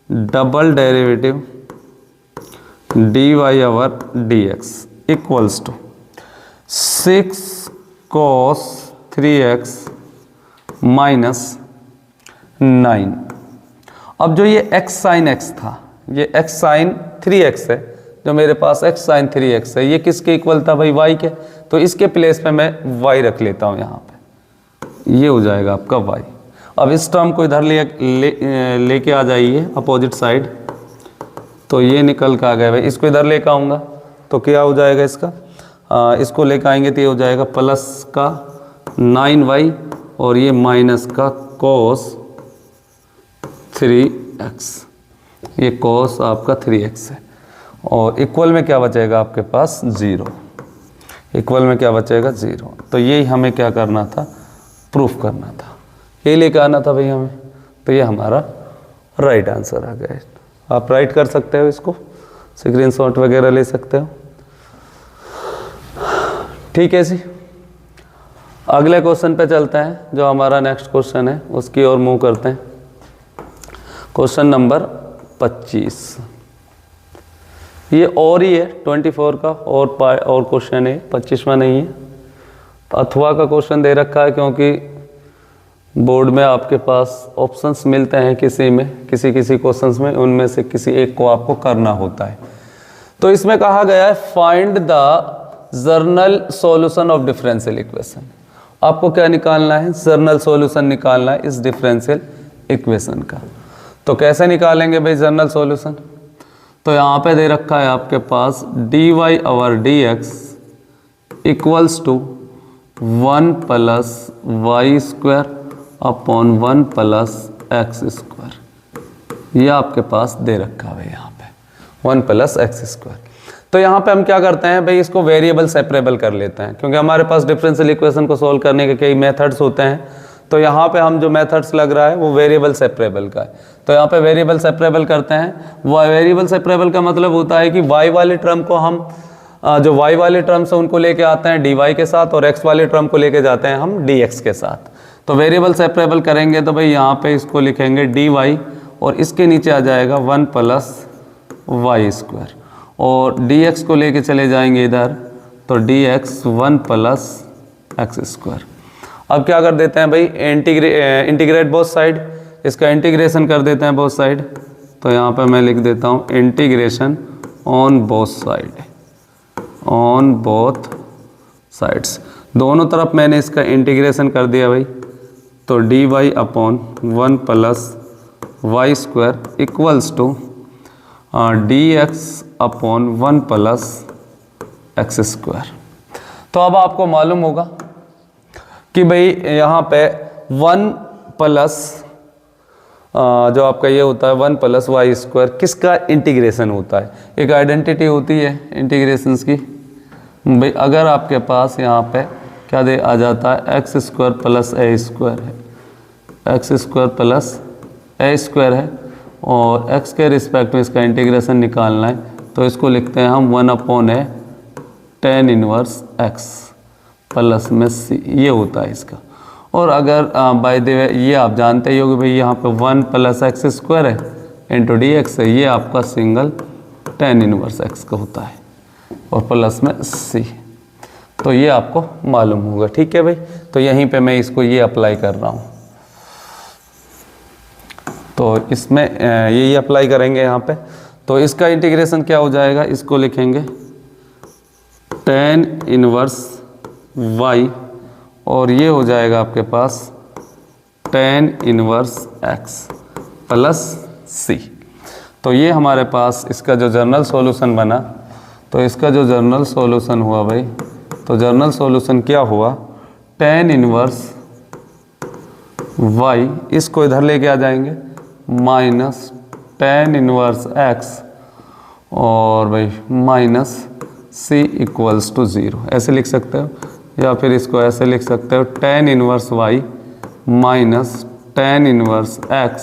double derivative dy/dx equals to 6 cos 3x minus 9। अब जो ये x sin x था, ये x sin 3x है, जो मेरे पास x sin 3x है, ये किसके इक्वल था भाई, y के। तो इसके प्लेस पे मैं y रख लेता हूँ यहाँ पे, ये हो जाएगा आपका y। अब इस टर्म को इधर लेके आ जाइए अपोजिट साइड, तो ये निकल के आ गया भाई। इसको इधर लेके आऊँगा तो क्या हो जाएगा इसका, इसको लेके आएंगे तो ये हो जाएगा प्लस का 9y और ये माइनस का cos 3x, ये cos आपका 3x है, और इक्वल में क्या बचेगा आपके पास 0, इक्वल में क्या बचेगा 0। तो यही हमें क्या करना था, प्रूफ करना था, ये लेके आना था भाई हमें। तो ये हमारा राइट आंसर आ गया। आप राइट कर सकते हो, इसको स्क्रीनशॉट वगैरह ले सकते हो। ठीक है जी। अगले क्वेश्चन पे चलते हैं, जो हमारा नेक्स्ट क्वेश्चन है उसकी ओर मूव करते हैं। क्वेश्चन नंबर 25, ये और ही है 24 का और क्वेश्चन है, 25वां नहीं है। अथवा का क्वेश्चन दे रखा है, क्योंकि बोर्ड में आपके पास ऑप्शंस मिलते हैं किसी में, किसी क्वेश्चंस में, उनमें से किसी एक को आपको करना होता है। तो इसमें कहा गया है find the journal solution of differential equation. आपको क्या निकालना है? जर्नल सॉल्यूशन निकालना है इस डिफरेंशियल इक्वेशन का। तो कैसे निकालेंगे भाई जर्नल सॉल्यूशन? तो यहाँ पे दे रखा है आपके पास dy/dx equals to 1 + y² upon 1 + x²। ये आपके पास दे रखा है यहाँ पे 1 + x²। तो यहाँ पे हम क्या करते हैं भाई, इसको वेरिएबल सेपरेबल कर लेते हैं, क्योंकि हमारे पास डिफरेंशियल इक्वेशन को सॉल्व करने के कई मेथड्स होते हैं। तो यहाँ पे हम जो मेथड्स लग रहा है वो वेरिएबल सेपरेबल का है। तो यहाँ पे वेरिएबल सेपरेबल करते हैं। वो वेरिएबल सेपरेबल का मतलब होता है कि y वाले टर्म को हम जो y वाले टर्म्स हैं उनको लेके आते हैं dy के साथ, और x वाले टर्म को लेके जाते हैं हम dx के साथ। तो वेरिएबल सेपरेबल करेंगे तो भाई यहाँ पे इसको लिखेंगे dy, और इसके नीचे आ जाएगा 1 + y², और dx को लेके चले जाएंगे इधर, तो dx 1 + x²। अब क्या कर देते हैं भाई, इंटीग्रेट बोथ साइड, इसका इंटीग्रेशन कर देते हैं बोथ साइड। तो यहाँ पे मैं लिख देता हूँ integration on both side, on both sides, दोनों तरफ मैंने इसका इंटीग्रेशन कर दिया भाई। तो dy upon 1 + y² equals to dx upon 1 + x²। तो अब आपको मालूम होगा कि भाई यहाँ पे 1 प्लस जो आपका ये होता है 1 + y² किसका इंटीग्रेशन होता है? एक आइडेंटिटी होती है इंटीग्रेशंस की भाई। अगर आपके पास यहाँ पे क्या दे आ जाता है x² + a² है, x² + a² है, और x के रिस्पेक्ट में इसका इंटीग्रेशन निकालना है, तो इसको लिखते हैं हम 1/a tan 1x प्लस में c, ये होता है इसका। और अगर बाय द वे ये आप जानते ही हो कि भाई यहाँ पे 1 + x² है इंटू dx है, ये आपका सिंगल tan 1x का होता है, और प्लस में c। तो ये आपको मालूम होगा, ठीक है भाई। तो यहीं पे मैं इसको ये अप्लाई कर रहा हूँ, तो इसमें यही अप्लाई करेंगे यहाँ पे। तो इसका इंटीग्रेशन क्या हो जाएगा, इसको लिखेंगे tan 1y, और ये हो जाएगा आपके पास tan 1x प्लस c। तो ये हमारे पास इसका जो जर्नल सॉल्यूशन बना। तो इसका जो जर्नल सॉल्यूशन हुआ भाई, तो जर्नल सॉल्यूशन क्या हुआ, tan 1y, इसको इधर लेके आ जाएंगे माइनस tan 1x, और भाई माइनस c इक्वल्स टू 0, ऐसे लिख सकते हो, या फिर इसको ऐसे लिख सकते हो tan 1y minus tan 1x,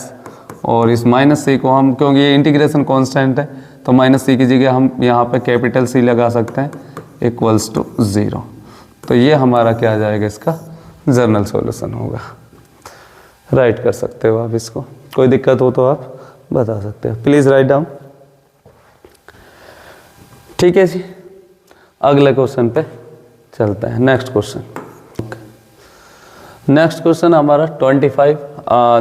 और इस माइनस c को हम, क्योंकि ये इंटीग्रेशन कांस्टेंट है, तो माइनस c की जगह हम यहाँ पे कैपिटल C लगा सकते हैं, इक्वल्स टू 0। तो ये हमारा क्या आ जाएगा, इसका जर्नल सॉल्यूशन होगा। राइट कर सकते हो आप इसको, कोई दिक्कत हो तो आप बता सकते हो, प्लीज़ राइट डाउन। ठीक है जी, अगले क्वेश्चन पे चलते हैं। नेक्स्ट क्वेश्चन, नेक्स्ट क्वेश्चन हमारा 25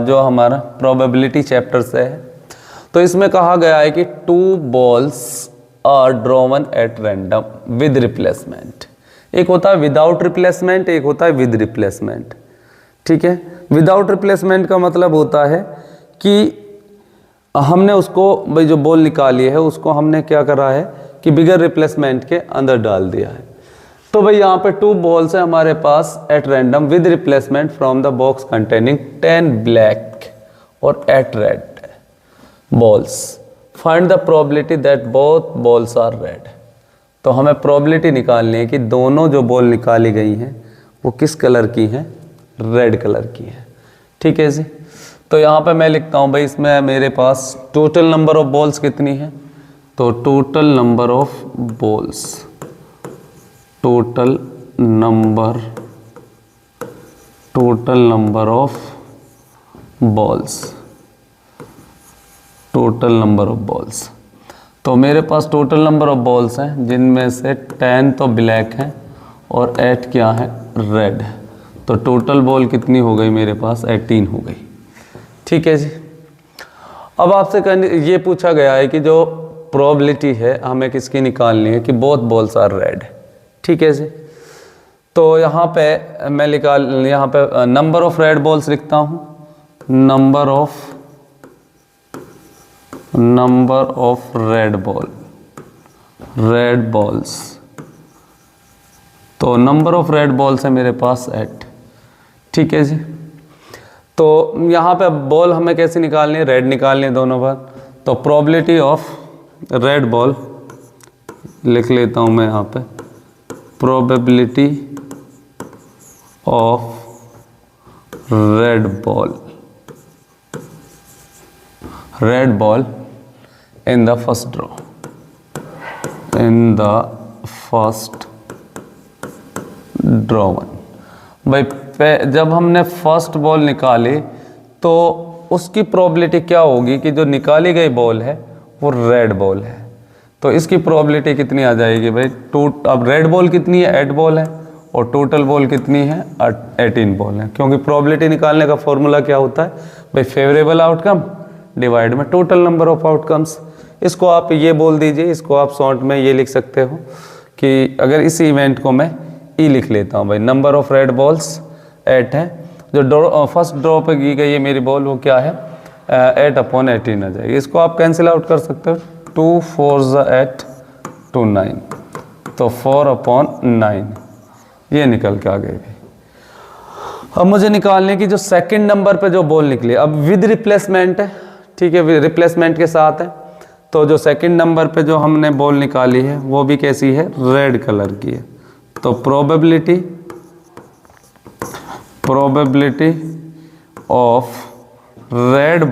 जो हमारा प्रोबेबिलिटी चैप्टर से है। तो इसमें कहा गया है कि 2 balls are drawn at random with replacement. एक होता है विदाउट रिप्लेसमेंट, एक होता है विद रिप्लेसमेंट। ठीक है, विदाउट रिप्लेसमेंट का मतलब होता है कि हमने उसको भाई जो बॉल निकाली है उसको हमने क्या करा है कि बिगर रिप्लेसमेंट के अंदर डाल दिया है। तो भाई यहाँ पे 2 balls है हमारे पास at random with replacement from the box containing 10 black और 8 red balls. Find the probability that both balls are red. तो हमें प्रोबेबिलिटी निकालनी है कि दोनों जो बॉल निकाली गई हैं वो किस कलर की हैं, रेड कलर की है। ठीक है जी, तो यहाँ पे मैं लिखता हूँ भाई, इसमें मेरे पास टोटल नंबर ऑफ बॉल्स कितनी है, तो total number of balls, total number of balls, total number of balls. तो मेरे पास टोटल नंबर ऑफ बॉल्स हैं जिनमें से 10 तो ब्लैक हैं और 8 क्या है, रेड। तो टोटल बॉल कितनी हो गई मेरे पास, 18 हो गई। ठीक है जी, अब आपसे ये पूछा गया है कि जो प्रोबेबिलिटी है हमें किसकी निकालनी है कि बोथ बॉल्स आर रेड। ठीक है जी। तो यहाँ पे मैं यहाँ पे नंबर ऑफ रेड बॉल्स लिखता हूँ, नंबर ऑफ रेड बॉल्स। तो नंबर ऑफ रेड बॉल्स है मेरे पास 8। ठीक है जी। तो यहाँ पे बॉल हमें कैसे निकालनी है, रेड निकालनी है दोनों बार। तो प्रोबेबिलिटी ऑफ रेड बॉल लिख लेता हूँ मैं यहाँ पे, probability of red ball in the first draw one. भाई जब हमने फर्स्ट बॉल निकाली तो उसकी प्रोबेबिलिटी क्या होगी कि जो निकाली गई बॉल है वो रेड बॉल है। तो इसकी प्रोबेबिलिटी कितनी आ जाएगी भाई, अब रेड बॉल कितनी है, 8 बॉल है, और टोटल बॉल कितनी है, 18 बॉल है। क्योंकि प्रोबेबिलिटी निकालने का फॉर्मूला क्या होता है भाई, फेवरेबल आउटकम डिवाइड में टोटल नंबर ऑफ आउटकम्स। इसको आप ये बोल दीजिए, इसको आप शॉर्ट में ये लिख सकते हो कि अगर इस इवेंट को मैं ई लिख लेता हूँ भाई, नंबर ऑफ रेड बॉल्स 8 है, जो फर्स्ट ड्रॉ पे की गई है मेरी बॉल वो क्या है 8/18 आ जाएगी। इसको आप कैंसिल आउट कर सकते हो, 2 4 8 2 9, तो 4/9 ये निकल के आ गई भाई। अब मुझे निकालने की जो सेकंड नंबर पे जो बॉल निकली, अब विद रिप्लेसमेंट है, ठीक है, रिप्लेसमेंट के साथ है। तो जो सेकंड नंबर पे जो हमने बॉल निकाली है वो भी कैसी है, रेड कलर की है। तो probability of red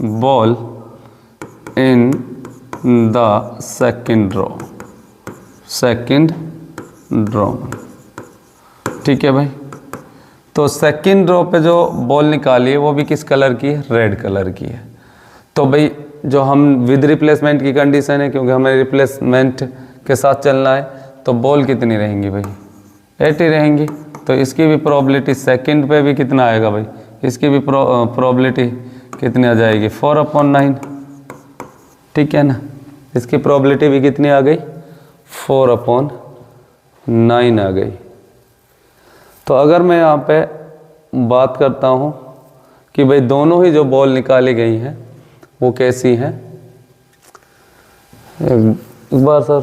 ball in the second draw. ठीक है भाई। तो सेकंड ड्रॉ पे जो बॉल निकाली है वो भी किस कलर की है, रेड कलर की है। तो भाई जो हम विद रिप्लेसमेंट की कंडीशन है, क्योंकि हमें रिप्लेसमेंट के साथ चलना है, तो बॉल कितनी रहेंगी भाई, 8 ही रहेंगी। तो इसकी भी प्रोबेबिलिटी सेकंड पे भी कितना आएगा भाई, इसकी भी प्रोबेबिलिटी कितनी आ जाएगी, 4/9। ठीक है ना, इसकी प्रोबेबिलिटी भी कितनी आ गई, 4/9 आ गई। तो अगर मैं यहाँ पे बात करता हूँ कि भाई दोनों ही जो बॉल निकाली गई हैं वो कैसी हैं, एक बार सर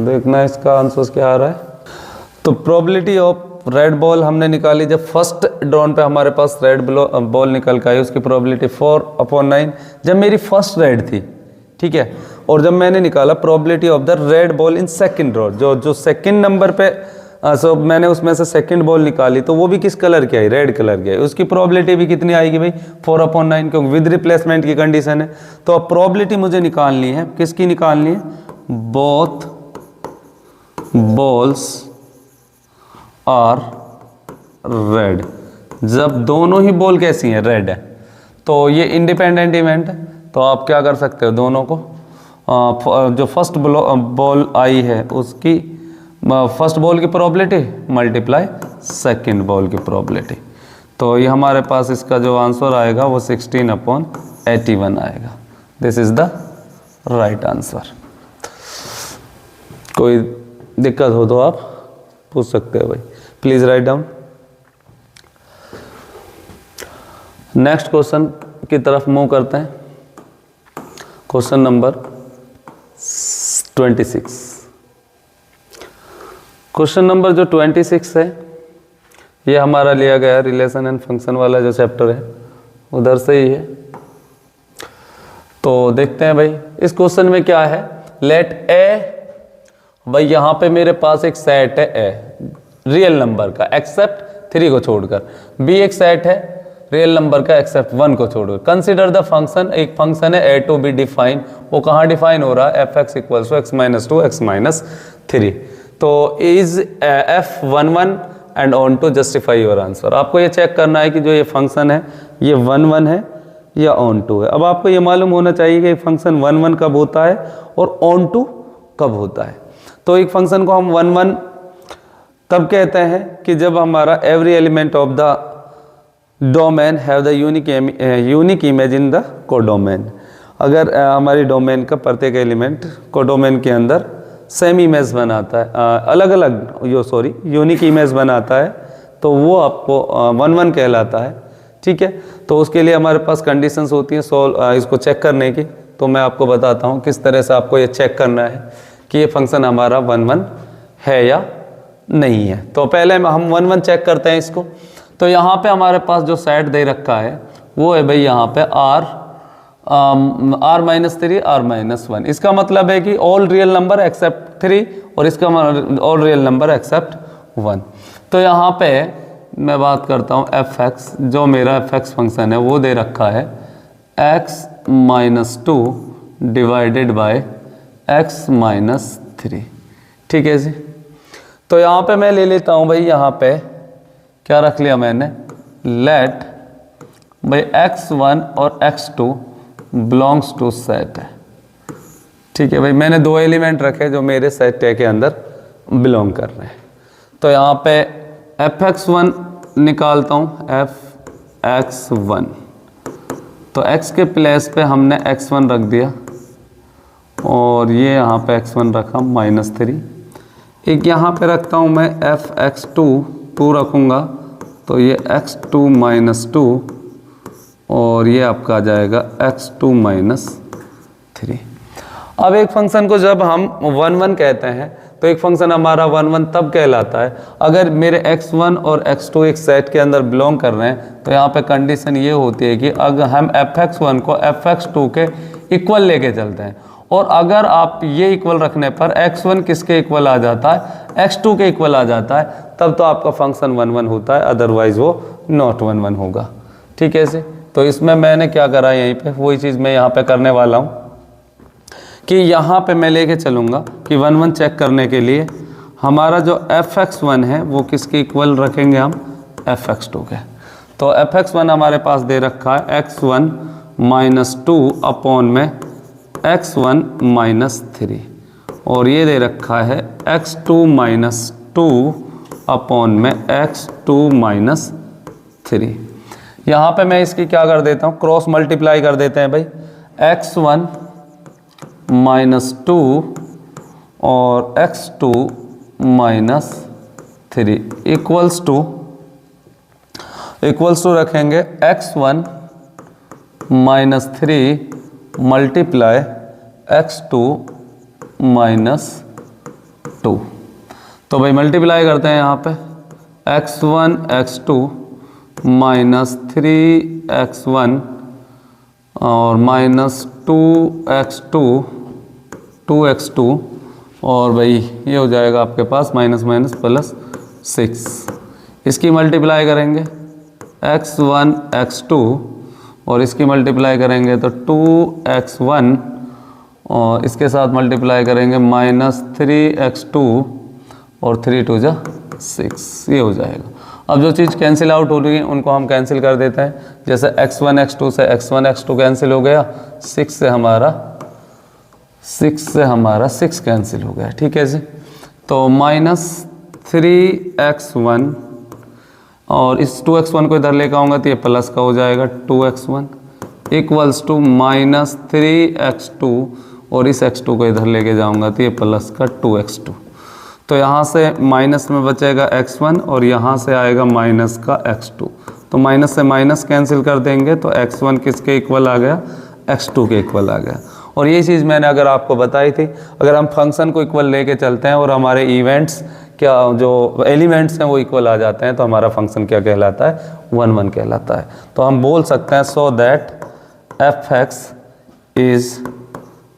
देखना इसका आंसर क्या आ रहा है। तो प्रोबेबिलिटी ऑफ रेड बॉल हमने निकाली, जब फर्स्ट ड्रॉन पे हमारे पास रेड बॉल निकल के आई, उसकी प्रोबेबिलिटी 4/9 जब मेरी फर्स्ट रेड थी। ठीक है, और जब मैंने निकाला probability of the red ball in second draw, जो सेकंड नंबर पे मैंने उसमें से सेकंड बॉल निकाली, तो वो भी किस कलर की आई, रेड कलर की आई। उसकी प्रोबेबिलिटी भी कितनी आएगी भाई, 4/9, क्योंकि विद रिप्लेसमेंट की कंडीशन है। तो अब प्रोबेबिलिटी मुझे निकालनी है, किसकी निकालनी है, बोथ बॉल्स आर रेड, जब दोनों ही बॉल कैसी हैं, रेड है। तो ये इंडिपेंडेंट इवेंट है, तो आप क्या कर सकते हो, दोनों को जो फर्स्ट बॉल आई है उसकी फर्स्ट बॉल की प्रोबेबिलिटी मल्टीप्लाई सेकंड बॉल की प्रोबेबिलिटी। तो ये हमारे पास इसका जो आंसर आएगा वो 16/81 आएगा। This is the right answer. कोई दिक्कत हो तो आप पूछ सकते हो भाई, please write down. Next question की तरफ मूव करते हैं। Question number 26। क्वेश्चन नंबर जो 26 है ये हमारा लिया गया रिलेशन एंड फंक्शन वाला जो चैप्टर है उधर से ही है। तो देखते हैं भाई इस क्वेश्चन में क्या है। लेट ए, भाई यहाँ पे मेरे पास एक सेट है ए रियल नंबर का एक्सेप्ट 3 को छोड़कर, बी एक सेट है रियल नंबर का एक्सेप्ट 1 को छोड़कर। कंसिडर द फंक्शन, एक फंक्शन है ए टू बी डिफाइन, वो कहाँ डिफाइन हो रहा है, fx = x-2 x-3। तो is f11 and onto justify your answer. आपको ये चेक करना है कि जो ये फंक्शन है ये 1 है या ऑन टू है। अब आपको ये मालूम होना चाहिए कि फंक्शन 1 कब होता है और ऑन टू कब होता है। तो एक फंक्शन को हम 1 तब कहते हैं कि जब हमारा every element of the domain have the unique image in the codomain. अगर हमारी डोमेन का प्रत्येक एलिमेंट कोडोमेन के अंदर सेम इमेज बनाता है, अलग अलग यूनिक इमेज बनाता है, तो वो आपको 1-1 कहलाता है। ठीक है, तो उसके लिए हमारे पास कंडीशंस होती हैं इसको चेक करने की। तो मैं आपको बताता हूँ किस तरह से आपको ये चेक करना है कि ये फंक्शन हमारा 1-1 है या नहीं है। तो पहले हम 1-1 चेक करते हैं इसको। तो यहाँ पे हमारे पास जो सेट दे रखा है वो है भाई यहाँ पे r-3 r-1। इसका मतलब है कि ऑल रियल नंबर एक्सेप्ट 3 और इसका ऑल रियल नंबर एक्सेप्ट 1। तो यहाँ पे मैं बात करता हूँ fx, जो मेरा fx फंक्शन है वो दे रखा है x-2 डिवाइडेड बाय x-3। ठीक है जी। तो यहाँ पे मैं ले लेता हूँ भाई, यहाँ पे क्या रख लिया मैंने, लेट भाई x1 और x2 बिलोंग्स टू सेट है। ठीक है भाई, मैंने 2 एलिमेंट रखे जो मेरे सेट के अंदर बिलोंग कर रहे हैं। तो यहाँ पे fx1 निकालता हूँ, fx1। तो x के प्लेस पे हमने x1 रख दिया और ये यहाँ पे x1 रखा -3। एक यहाँ पे रखता हूँ मैं fx2, 2 रखूँगा तो ये x2 -2 और ये आपका आ जाएगा x2 -3। अब एक फंक्शन को जब हम 1-1 कहते हैं तो एक फंक्शन हमारा 1-1 तब कहलाता है अगर मेरे x1 और x2 एक सेट के अंदर बिलोंग कर रहे हैं। तो यहाँ पे कंडीशन ये होती है कि अगर हम fx1 को fx2 के इक्वल लेके चलते हैं और अगर आप ये इक्वल रखने पर x1 किसके इक्वल आ जाता है, x2 के इक्वल आ जाता है, तब तो आपका फंक्शन 1-1 होता है, अदरवाइज वो नॉट 1-1 होगा। ठीक है जी। तो इसमें मैंने क्या करा, यहीं पे वही चीज़ मैं यहाँ पे करने वाला हूँ कि यहाँ पे मैं लेके चलूँगा कि 1-1 चेक करने के लिए हमारा जो fx1 है वो किसके इक्वल रखेंगे हम, fx2 के। तो fx1 हमारे पास दे रखा है x1 -2 अपॉन में x1 -3 और ये दे रखा है x2 -2 अपॉन में x2 -3। यहाँ पे मैं इसकी क्या कर देता हूँ, क्रॉस मल्टीप्लाई कर देते हैं भाई, x1 -2 और x2 -3 इक्वल्स टू रखेंगे x1 -3 मल्टीप्लाई x2 -2। तो भाई मल्टीप्लाई करते हैं यहाँ पे x1 x2 -3x1 और -2x2 2x2 और भाई ये हो जाएगा आपके पास +6। इसकी मल्टीप्लाई करेंगे x1 x2 और इसकी मल्टीप्लाई करेंगे तो 2x1 और इसके साथ मल्टीप्लाई करेंगे -3x2 और 3 2 जा 6, ये हो जाएगा। अब जो चीज़ कैंसिल आउट हो रही है उनको हम कैंसिल कर देते हैं। जैसे x1 x2 से x1 x2 कैंसिल हो गया, 6 से हमारा 6 कैंसिल हो गया। ठीक है जी। तो -3x1 और इस 2x1 को इधर लेकर आऊँगा तो ये प्लस का हो जाएगा 2x1 इक्वल्स टू -3x2 और इस x2 को इधर लेके जाऊँगा तो ये प्लस का 2x2। तो यहाँ से माइनस में बचेगा x1 और यहाँ से आएगा माइनस का x2। तो माइनस से माइनस कैंसिल कर देंगे तो x1 किसके इक्वल आ गया, x2 के इक्वल आ गया। और ये चीज़ मैंने अगर आपको बताई थी, अगर हम फंक्शन को इक्वल लेके चलते हैं और हमारे इवेंट्स क्या जो एलिमेंट्स हैं वो इक्वल आ जाते हैं तो हमारा फंक्शन क्या कहलाता है, 1-1 कहलाता है। तो हम बोल सकते हैं so that fx is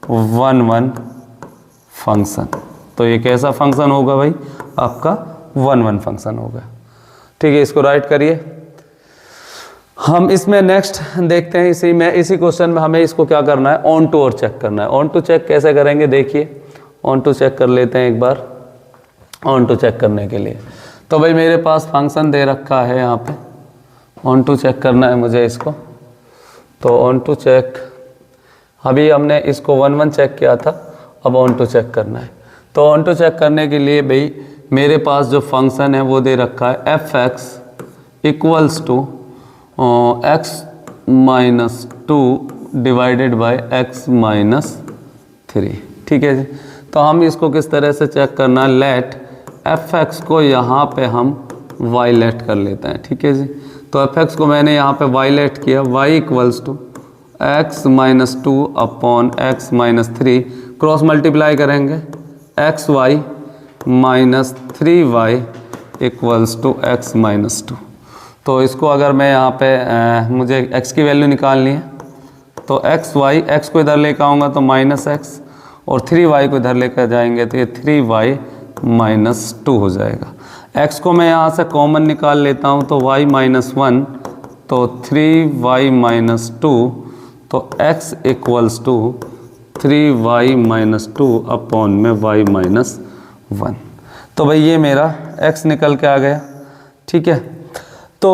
1-1 function. तो ये कैसा फंक्शन होगा भाई, आपका 1-1 फंक्शन होगा। ठीक है, इसको राइट करिए। हम इसमें नेक्स्ट देखते हैं, इसी क्वेश्चन में हमें इसको क्या करना है, ऑन टू और चेक करना है। ऑन टू चेक कैसे करेंगे, देखिए ऑन टू चेक कर लेते हैं एक बार। ऑन टू चेक करने के लिए तो भाई मेरे पास फंक्शन दे रखा है, यहाँ पे ऑन टू चेक करना है मुझे इसको। तो ऑन टू चेक, अभी हमने इसको 1-1 चेक किया था, अब ऑन टू चेक करना है। तो ऑन टू चेक करने के लिए भाई मेरे पास जो फंक्शन है वो दे रखा है fx equals to x minus 2 divided by x minus 3। ठीक है जी। तो हम इसको किस तरह से चेक करना है, लेट एफ एक्स को यहाँ पे हम वाई लेट कर लेते हैं। ठीक है जी। तो एफ एक्स को मैंने यहाँ पे वाई लेट किया, Y equals to x minus 2 upon X minus 3, cross multiply करेंगे, X Y minus 3y equals to x minus 2। तो इसको अगर मैं यहाँ पे मुझे x की वैल्यू निकालनी है, तो एक्स वाई, एक्स को इधर लेकर आऊँगा तो माइनस एक्स, और 3y को इधर लेकर जाएंगे तो ये 3y माइनस 2 हो जाएगा। x को मैं यहाँ से कॉमन निकाल लेता हूँ तो y माइनस 1, तो 3y माइनस 2, तो x equals to 3y minus 2 upon में y माइनस 1। तो भाई ये मेरा x निकल के आ गया। ठीक है। तो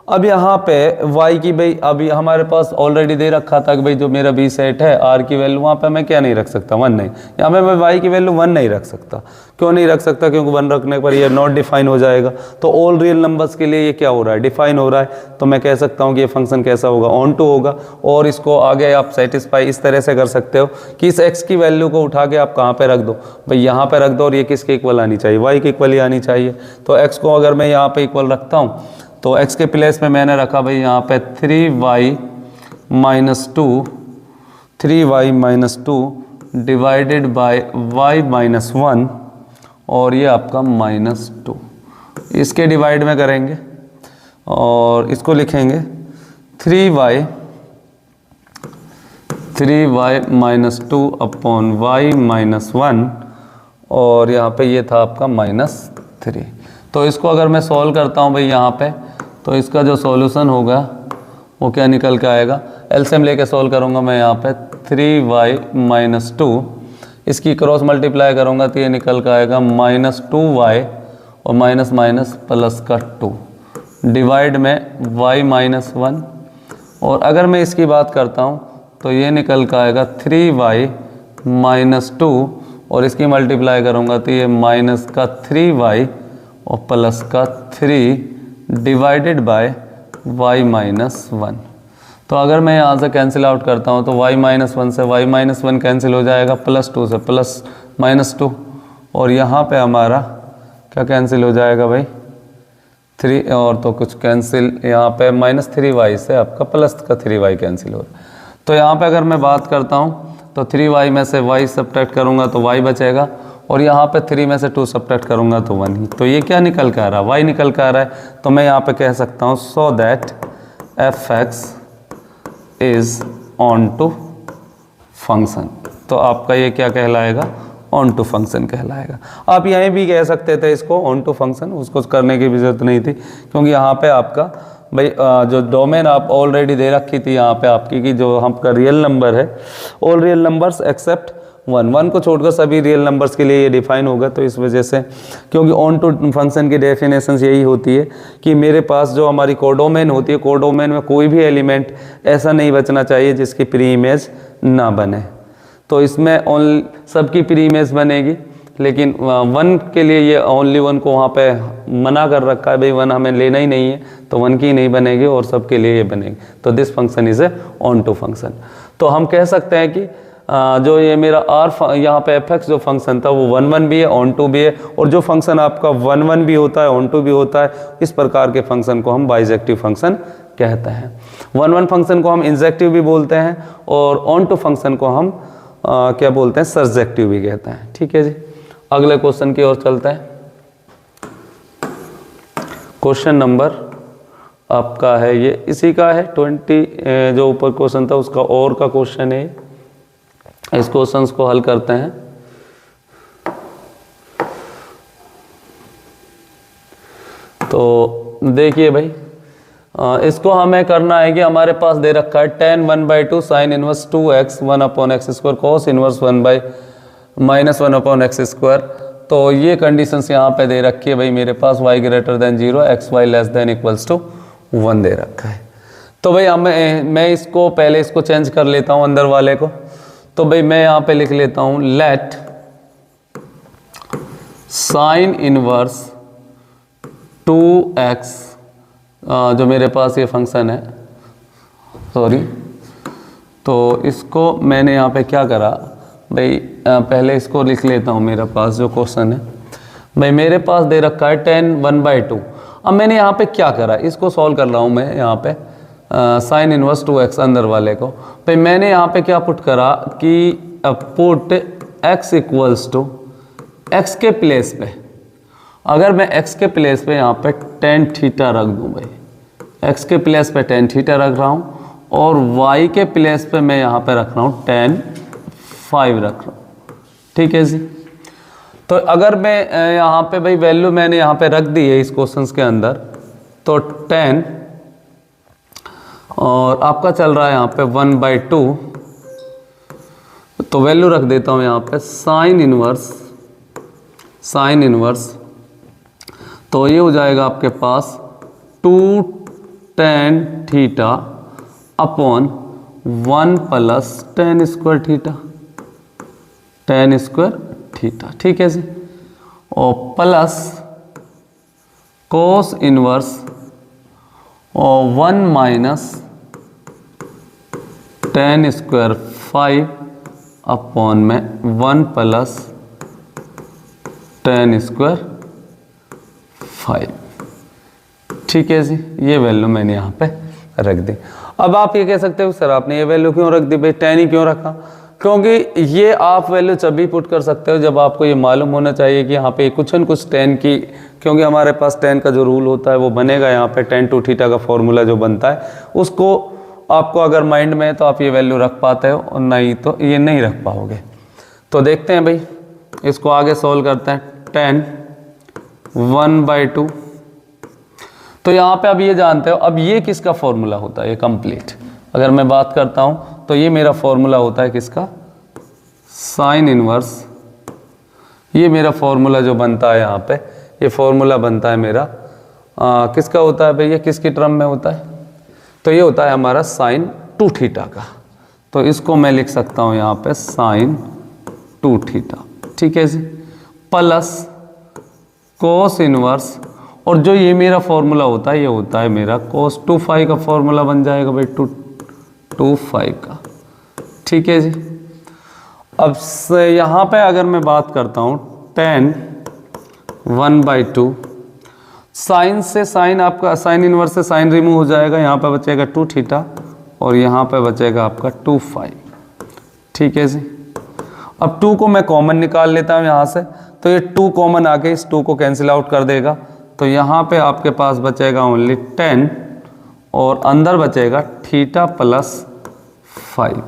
अब यहाँ पे y की भाई अभी हमारे पास ऑलरेडी दे रखा था कि भाई जो मेरा b सेट है r की वैल्यू, वहाँ पे मैं क्या नहीं रख सकता, 1 नहीं। यहाँ पे मैं y की वैल्यू 1 नहीं रख सकता। क्यों नहीं रख सकता? क्योंकि 1 रखने पर ये नॉट डिफाइन हो जाएगा। तो ऑल रियल नंबर्स के लिए ये क्या हो रहा है, डिफाइन हो रहा है। तो मैं कह सकता हूँ कि ये फंक्शन कैसा होगा, ऑन टू होगा। और इसको आगे आप सेटिस्फाई इस तरह से कर सकते हो कि इस x की वैल्यू को उठा के आप कहाँ पर रख दो, भाई यहाँ पर रख दो, और ये किसके इक्वल आनी चाहिए, y के इक्वल ही आनी चाहिए। तो x को अगर मैं यहाँ पर इक्वल रखता हूँ तो x के प्लेस में मैंने रखा भाई यहाँ पे 3y minus 2, 3y minus 2 divided bye y minus 1, और ये आपका माइनस 2। इसके डिवाइड में करेंगे और इसको लिखेंगे 3y minus 2 upon y minus 1, और यहाँ पे ये था आपका माइनस 3। तो इसको अगर मैं सॉल्व करता हूँ भाई यहाँ पे, तो इसका जो सॉल्यूशन होगा वो क्या निकल के आएगा, एलसीएम लेके सॉल्व करूँगा मैं यहाँ पे 3y माइनस 2, इसकी क्रॉस मल्टीप्लाई करूँगा तो ये निकल के आएगा माइनस 2y और माइनस माइनस प्लस का 2 डिवाइड में y माइनस 1। और अगर मैं इसकी बात करता हूँ तो ये निकल के आएगा 3y माइनस 2, और इसकी मल्टीप्लाई करूँगा तो ये माइनस का 3y और प्लस का 3 डिवाइडेड बाय y माइनस 1। तो अगर मैं यहाँ से कैंसिल आउट करता हूँ तो y माइनस 1 से y माइनस 1 कैंसिल हो जाएगा, प्लस 2 से प्लस माइनस 2, और यहाँ पे हमारा क्या कैंसिल हो जाएगा भाई 3, और तो कुछ कैंसिल, यहाँ पे माइनस 3y से आपका प्लस का 3y कैंसिल हो रहा है। तो यहाँ पे अगर मैं बात करता हूँ तो 3y में से y सब्ट्रैक्ट करूँगा तो y बचेगा, और यहाँ पे 3 में से 2 सब्ट्रैक्ट करूँगा तो 1 ही। तो ये क्या निकल के आ रहा है, y निकल के आ रहा है। तो मैं यहाँ पे कह सकता हूँ so that f x is onto function. तो आपका ये क्या कहलाएगा, ऑन टू फंक्शन कहलाएगा। आप यहीं भी कह सकते थे इसको ऑन टू फंक्शन, उसको करने की भी जरूरत नहीं थी, क्योंकि यहाँ पे आपका भाई जो डोमेन आप ऑलरेडी दे रखी थी यहाँ पे आपकी कि जो आपका रियल नंबर है, ऑल रियल नंबर्स एक्सेप्ट 1 को छोड़कर सभी रियल नंबर्स के लिए ये डिफाइन होगा। तो इस वजह से, क्योंकि ऑन टू फंक्शन की डेफिनेशन यही होती है कि मेरे पास जो हमारी कोडोमेन होती है, कोडोमेन में कोई भी एलिमेंट ऐसा नहीं बचना चाहिए जिसकी प्री इमेज ना बने। तो इसमें सबकी प्री इमेज बनेगी, लेकिन 1 के लिए ये ओनली 1 को वहाँ पे मना कर रखा है, भाई 1 हमें लेना ही नहीं है, तो 1 की नहीं बनेगी और सबके लिए ये बनेगी। तो this function is a onto function. तो हम कह सकते हैं कि जो ये मेरा यहाँ पे एफ एक्स जो फंक्शन था वो 1 भी है, ऑन टू भी है, और जो फंक्शन आपका 1 भी होता है, ऑन टू भी होता है, इस प्रकार के फंक्शन को हम बाइजेक्टिव फंक्शन कहते हैं। 1 फंक्शन को हम इंजेक्टिव भी बोलते हैं, और ऑन टू फंक्शन को हम क्या बोलते हैं, सर्जेक्टिव भी कहते हैं। ठीक है जी, अगले क्वेश्चन की ओर चलते हैं। क्वेश्चन नंबर आपका है ये इसी का है 20, जो ऊपर क्वेश्चन था उसका और का क्वेश्चन है। इस क्वेश्चंस को हल करते हैं। तो देखिए भाई, इसको हमें करना है कि हमारे पास दे रखा है tan 1/2 sin inverse 2x 1 upon x square cos inverse 1/-1 upon x square. तो ये कंडीशंस यहाँ पे दे रखी है भाई मेरे पास, y greater than 0 x y less than equals to 1 दे रखा है। तो भाई मैं इसको पहले इसको चेंज कर लेता हूँ अंदर वाले को। तो भाई मैं यहाँ पे लिख लेता हूँ लेट साइन इनवर्स 2x जो मेरे पास ये फंक्शन है, सॉरी, तो इसको मैंने यहाँ पे क्या करा भाई, पहले इसको लिख लेता हूँ। मेरे पास जो क्वेश्चन है भाई, मेरे पास दे रखा है 10 1/2। अब मैंने यहाँ पे क्या करा, इसको सॉल्व कर रहा हूँ मैं यहाँ पे साइन इनवर्स 2x अंदर वाले को। भाई मैंने यहाँ पे क्या पुट करा कि put x equals to x के प्लेस पे, अगर मैं x के प्लेस पे यहाँ पे tan थीटा रख दूँ भाई, x के प्लेस पे tan थीटा रख रहा हूँ, और y के प्लेस पे मैं यहाँ पे रख रहा हूँ tan 5 रख रहा हूँ। ठीक है जी। तो अगर मैं यहाँ पे भाई वैल्यू मैंने यहाँ पे रख दी है इस क्वेश्चंस के अंदर, तो 10 और आपका चल रहा है यहाँ पे 1/2, तो वैल्यू रख देता हूँ यहाँ पे साइन इनवर्स, तो ये हो जाएगा आपके पास 2 tan theta upon 1 plus tan square theta. ठीक है जी। और प्लस कोस इनवर्स और 1 माइनस tan स्क्वायर 5 अपॉन में 1 प्लस tan स्क्वायर 5। ठीक है जी, ये वैल्यू मैंने यहाँ पे रख दी। अब आप ये कह सकते हो सर आपने ये वैल्यू क्यों रख दी भाई, tan ही क्यों रखा? क्योंकि ये आप वैल्यू तभी पुट कर सकते हो जब आपको ये मालूम होना चाहिए कि यहाँ पे कुछ न कुछ tan की, क्योंकि हमारे पास tan का जो रूल होता है वो बनेगा यहाँ पे, tan टू थीटा का फॉर्मूला जो बनता है उसको आपको अगर माइंड में है तो आप ये वैल्यू रख पाते हो, और नहीं तो ये नहीं रख पाओगे। तो देखते हैं भाई, इसको आगे सोल्व करते हैं। tan 1/2, तो यहाँ पे अब ये जानते हो, अब ये किसका फॉर्मूला होता है, ये कंप्लीट अगर मैं बात करता हूँ तो ये मेरा फॉर्मूला होता है किसका, साइन इनवर्स। ये मेरा फॉर्मूला जो बनता है यहाँ पे, ये फॉर्मूला बनता है मेरा किसका होता है भाई, ये किसकी टर्म में होता है, तो ये होता है हमारा साइन 2 थीटा का। तो इसको मैं लिख सकता हूँ यहाँ पे साइन 2 थीटा। ठीक है जी, प्लस कोस इनवर्स, और जो ये मेरा फॉर्मूला होता है ये होता है मेरा कोस 2 का फॉर्मूला बन जाएगा भाई, 2 का। ठीक है जी। अब से यहाँ पे अगर मैं बात करता हूँ tan 1/2, साइन से साइन, आपका साइन इनवर्स से साइन रिमूव हो जाएगा, यहाँ पे बचेगा 2 थीटा और यहाँ पे बचेगा आपका 2 ठीक है जी। अब 2 को मैं कॉमन निकाल लेता हूँ यहाँ से, तो ये 2 कॉमन आके इस 2 को कैंसिल आउट कर देगा, तो यहाँ पे आपके पास बचेगा ओनली 10 और अंदर बचेगा थीटा प्लस 5।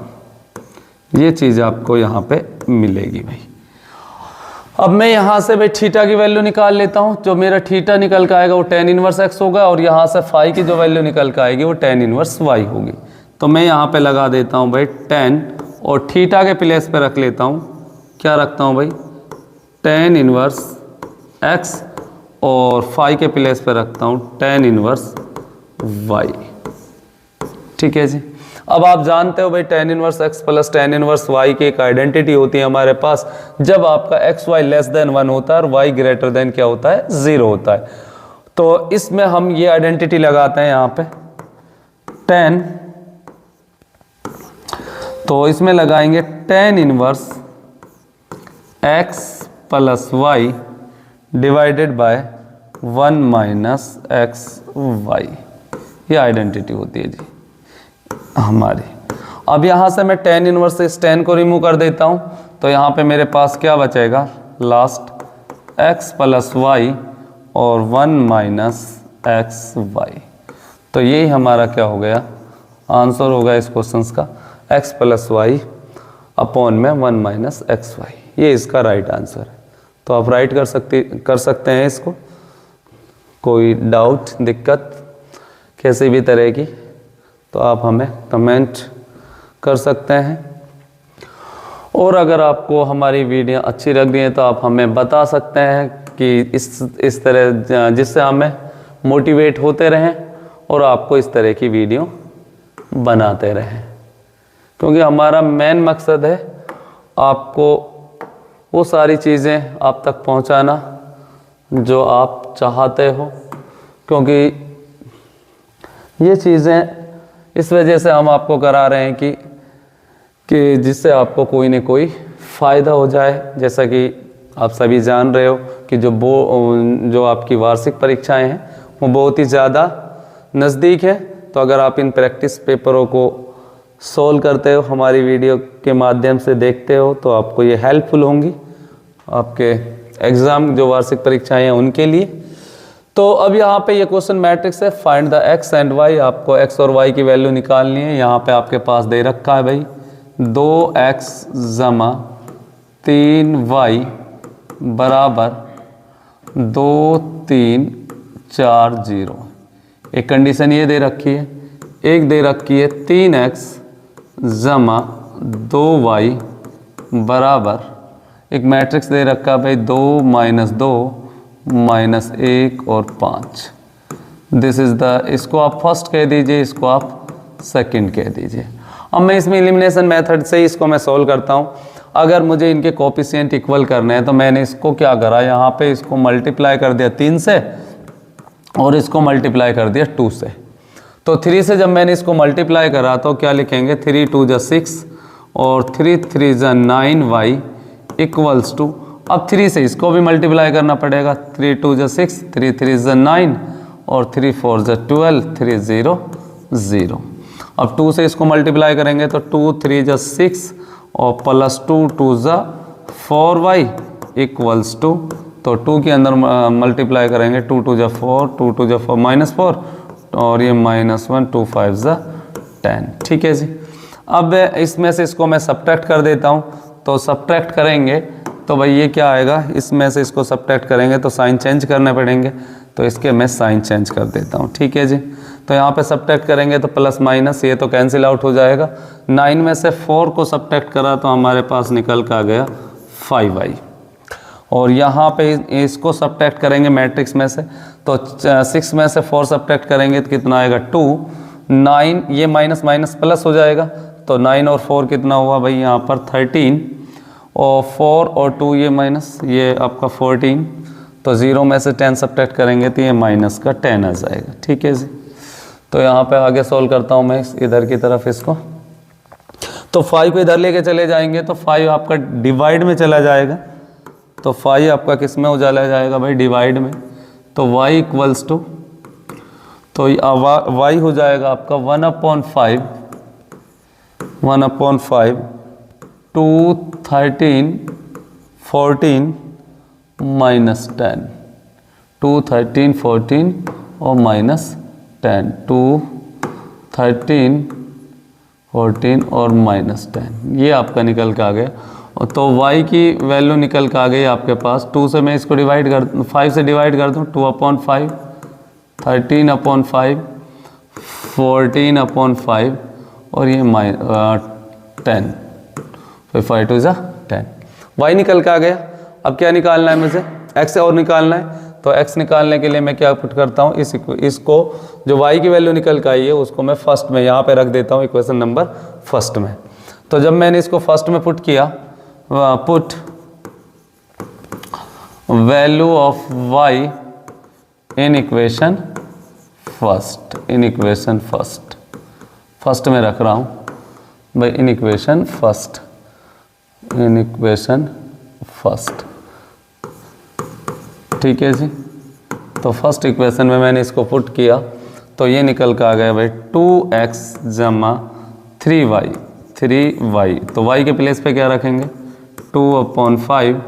ये चीज़ आपको यहाँ पे मिलेगी भाई। अब मैं यहाँ से भाई थीटा की वैल्यू निकाल लेता हूँ, जो मेरा थीटा निकल के आएगा वो tan इनवर्स x होगा, और यहाँ से फाई की जो वैल्यू निकल के आएगी वो tan इनवर्स y होगी। तो मैं यहाँ पे लगा देता हूँ भाई tan, और थीटा के प्लेस पे रख लेता हूँ, क्या रखता हूँ भाई, tan इनवर्स x, और फाई के प्लेस पे रखता हूँ tan इनवर्स y। ठीक है जी। अब आप जानते हो भाई tan inverse x plus tan inverse y की एक आइडेंटिटी होती है हमारे पास, जब आपका x y लेस देन 1 होता है और y ग्रेटर देन क्या होता है, 0 होता है। तो इसमें हम ये आइडेंटिटी लगाते हैं यहाँ पे tan, तो इसमें लगाएंगे tan inverse x plus y divided by 1 minus x y. ये आइडेंटिटी होती है जी हमारी। अब यहाँ से मैं tan इनवर्स से इस tan को रिमूव कर देता हूँ, तो यहाँ पे मेरे पास क्या बचेगा, लास्ट x प्लस वाई और 1 माइनस एक्स वाई। तो यही हमारा क्या हो गया, आंसर होगा इस क्वेश्चन का, x प्लस वाई अपॉन में 1 माइनस एक्स वाई। ये इसका राइट आंसर है। तो आप राइट कर सकते हैं इसको, कोई डाउट दिक्कत कैसी भी तरह की तो आप हमें कमेंट कर सकते हैं। और अगर आपको हमारी वीडियो अच्छी लग रही है तो आप हमें बता सकते हैं कि इस तरह, जिससे हमें मोटिवेट होते रहें और आपको इस तरह की वीडियो बनाते रहें, क्योंकि हमारा मेन मकसद है आपको वो सारी चीज़ें आप तक पहुंचाना जो आप चाहते हो। क्योंकि ये चीज़ें इस वजह से हम आपको करा रहे हैं कि जिससे आपको कोई न कोई फ़ायदा हो जाए। जैसा कि आप सभी जान रहे हो कि जो आपकी वार्षिक परीक्षाएं हैं वो बहुत ही ज़्यादा नज़दीक है। तो अगर आप इन प्रैक्टिस पेपरों को सॉल्व करते हो, हमारी वीडियो के माध्यम से देखते हो, तो आपको ये हेल्पफुल होंगी आपके एग्ज़ाम जो वार्षिक परीक्षाएं हैं उनके लिए। तो अब यहाँ पे ये क्वेश्चन मैट्रिक्स है, find the x and y. आपको एक्स और वाई की वैल्यू निकालनी है। यहाँ पे आपके पास दे रखा है भाई 2x जमा 3y बराबर 2 3 4 0। एक कंडीशन ये दे रखी है, एक दे रखी है 3x जमा 2y बराबर, एक मैट्रिक्स दे रखा है भाई 2 -2 -1 और 5। दिस इज़ द, इसको आप फर्स्ट कह दीजिए, इसको आप सेकंड कह दीजिए। अब मैं इसमें एलिमिनेशन मेथड से इसको मैं सॉल्व करता हूँ। अगर मुझे इनके कोफिशिएंट इक्वल करने हैं तो मैंने इसको क्या करा, यहाँ पे इसको मल्टीप्लाई कर दिया 3 से और इसको मल्टीप्लाई कर दिया 2 से। तो 3 से जब मैंने इसको मल्टीप्लाई करा तो क्या लिखेंगे, 3 2 जा 6 और 3 3 जा 9y इक्वल्स टू, अब 3 से इसको भी मल्टीप्लाई करना पड़ेगा, 3 2 जा 6, 3 3 जा 9 और 3 4 जा 12, 3 0 0। अब 2 से इसको मल्टीप्लाई करेंगे तो 2 3 जा 6 और प्लस 2 2 जा 4y इक्वल्स टू, तो 2 के अंदर मल्टीप्लाई करेंगे 2 2 जा 4, 2 2 जा 4 -4 और ये -1 2 5 जा 10। ठीक है जी। अब इसमें से इसको मैं सब्ट्रैक्ट कर देता हूँ। तो सब्ट्रैक्ट करेंगे तो भाई ये क्या आएगा, इसमें से इसको सब्ट्रैक्ट करेंगे तो साइन चेंज करने पड़ेंगे, तो इसके मैं साइन चेंज कर देता हूँ। ठीक है जी। तो यहाँ पे सब्ट्रैक्ट करेंगे तो प्लस माइनस ये तो कैंसिल आउट हो जाएगा। 9 में से 4 को सब्ट्रैक्ट करा तो हमारे पास निकल कर आ गया 5y। और यहाँ पे इसको सब्ट्रैक्ट करेंगे मैट्रिक्स में से, तो 6 में से 4 सब्ट्रैक्ट करेंगे तो कितना आएगा 2, 9 ये माइनस माइनस प्लस हो जाएगा, तो 9 और 4 कितना हुआ भाई यहाँ पर 13 और 4 और 2 ये माइनस, ये आपका 14, तो 0 में से 10 सब्ट्रैक्ट करेंगे तो ये माइनस का 10 आ जाएगा। ठीक है जी। तो यहाँ पे आगे सॉल्व करता हूँ मैं इधर की तरफ इसको, तो 5 को इधर लेके चले जाएंगे तो 5 आपका डिवाइड में चला जाएगा, तो 5 आपका किस में हो चला जाएगा भाई डिवाइड में, तो y इक्वल्स टू, तो y हो जाएगा आपका 1/5 2 13 14 -10, 2 13 14 और -10, 2 13 14 और -10, ये आपका निकल के आ गया। तो y की वैल्यू निकल के आ गई आपके पास। 2 से मैं इसको डिवाइड कर 5 से डिवाइड कर दूँ, 2/5 13/5 14/5 और ये 10, 5 2 जा 10, y निकल के आ गया। अब क्या निकालना है मुझे, x और निकालना है। तो x निकालने के लिए मैं क्या पुट करता हूँ, इसको जो y की वैल्यू निकल के आई है उसको मैं फर्स्ट में यहाँ पे रख देता हूँ, इक्वेशन नंबर फर्स्ट में। तो जब मैंने इसको फर्स्ट में पुट किया, put value of y in equation first, in equation first में रख रहा हूँ भाई, इन इक्वेशन फर्स्ट। ठीक है जी। तो फर्स्ट इक्वेशन में मैंने इसको पुट किया तो ये निकल कर आ गया भाई 2x जमा 3y, तो y के प्लेस पे क्या रखेंगे 2/5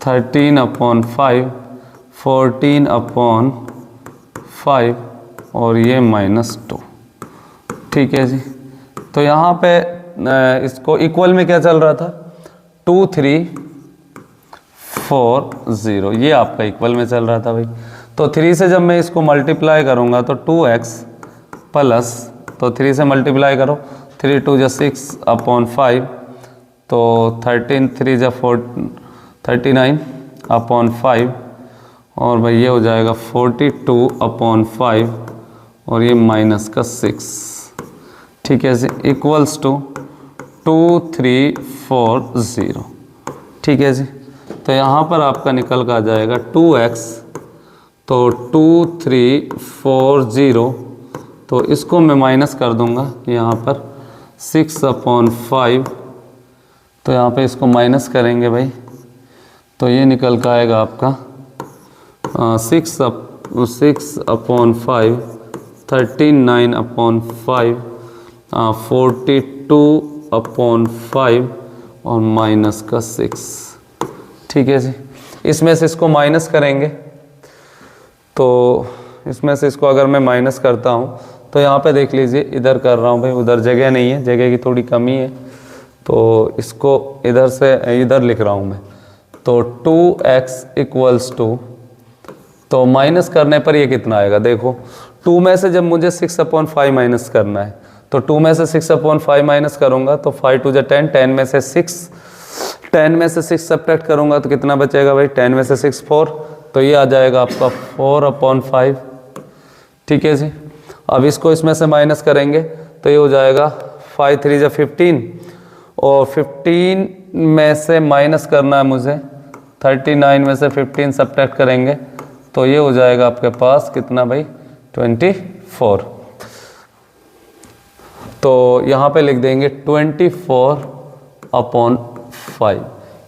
13/5 14/5 और ये -2। ठीक है जी। तो यहाँ पे इसको इक्वल में क्या चल रहा था 2 3 4 0, ये आपका इक्वल में चल रहा था भाई। तो 3 से जब मैं इसको मल्टीप्लाई करूँगा तो 2x प्लस, तो 3 से मल्टीप्लाई करो, 3 2 जा 6/5, तो 13 3 जा 39/5 और भाई ये हो जाएगा 42/5 और ये माइनस का 6। ठीक है जी। Equals to 2 3 4 0। ठीक है जी। तो यहाँ पर आपका निकल कर आ जाएगा 2x, तो 2 3 4 0 तो इसको मैं माइनस कर दूंगा यहाँ पर 6/5, तो यहाँ पे इसको माइनस करेंगे भाई, तो ये निकल कर आएगा आपका 6/5 39/5 42/5 और माइनस का 6। ठीक है जी, इसमें से इसको माइनस करेंगे, तो इसमें से इसको अगर मैं माइनस करता हूँ तो यहाँ पे देख लीजिए, इधर कर रहा हूँ भाई, उधर जगह नहीं है, जगह की थोड़ी कमी है, तो इसको इधर से इधर लिख रहा हूँ मैं। तो 2x = तो माइनस करने पर ये कितना आएगा, देखो 2 में से जब मुझे 6/5 माइनस करना है, तो 2 में से 6/5 माइनस करूँगा तो 5 2 = 10, 10 में से 6, 10 में से 6 सब्ट्रैक्ट करूँगा तो कितना बचेगा भाई, 10 में से 6 4, तो ये आ जाएगा आपका 4/5। ठीक है जी, अब इसको इसमें से माइनस करेंगे तो ये हो जाएगा 5 3 = 15, और 15 में से माइनस करना है मुझे 39 में से 15 सब्ट्रैक्ट करेंगे तो ये हो जाएगा आपके पास कितना भाई, 24। तो यहाँ पे लिख देंगे 24/5।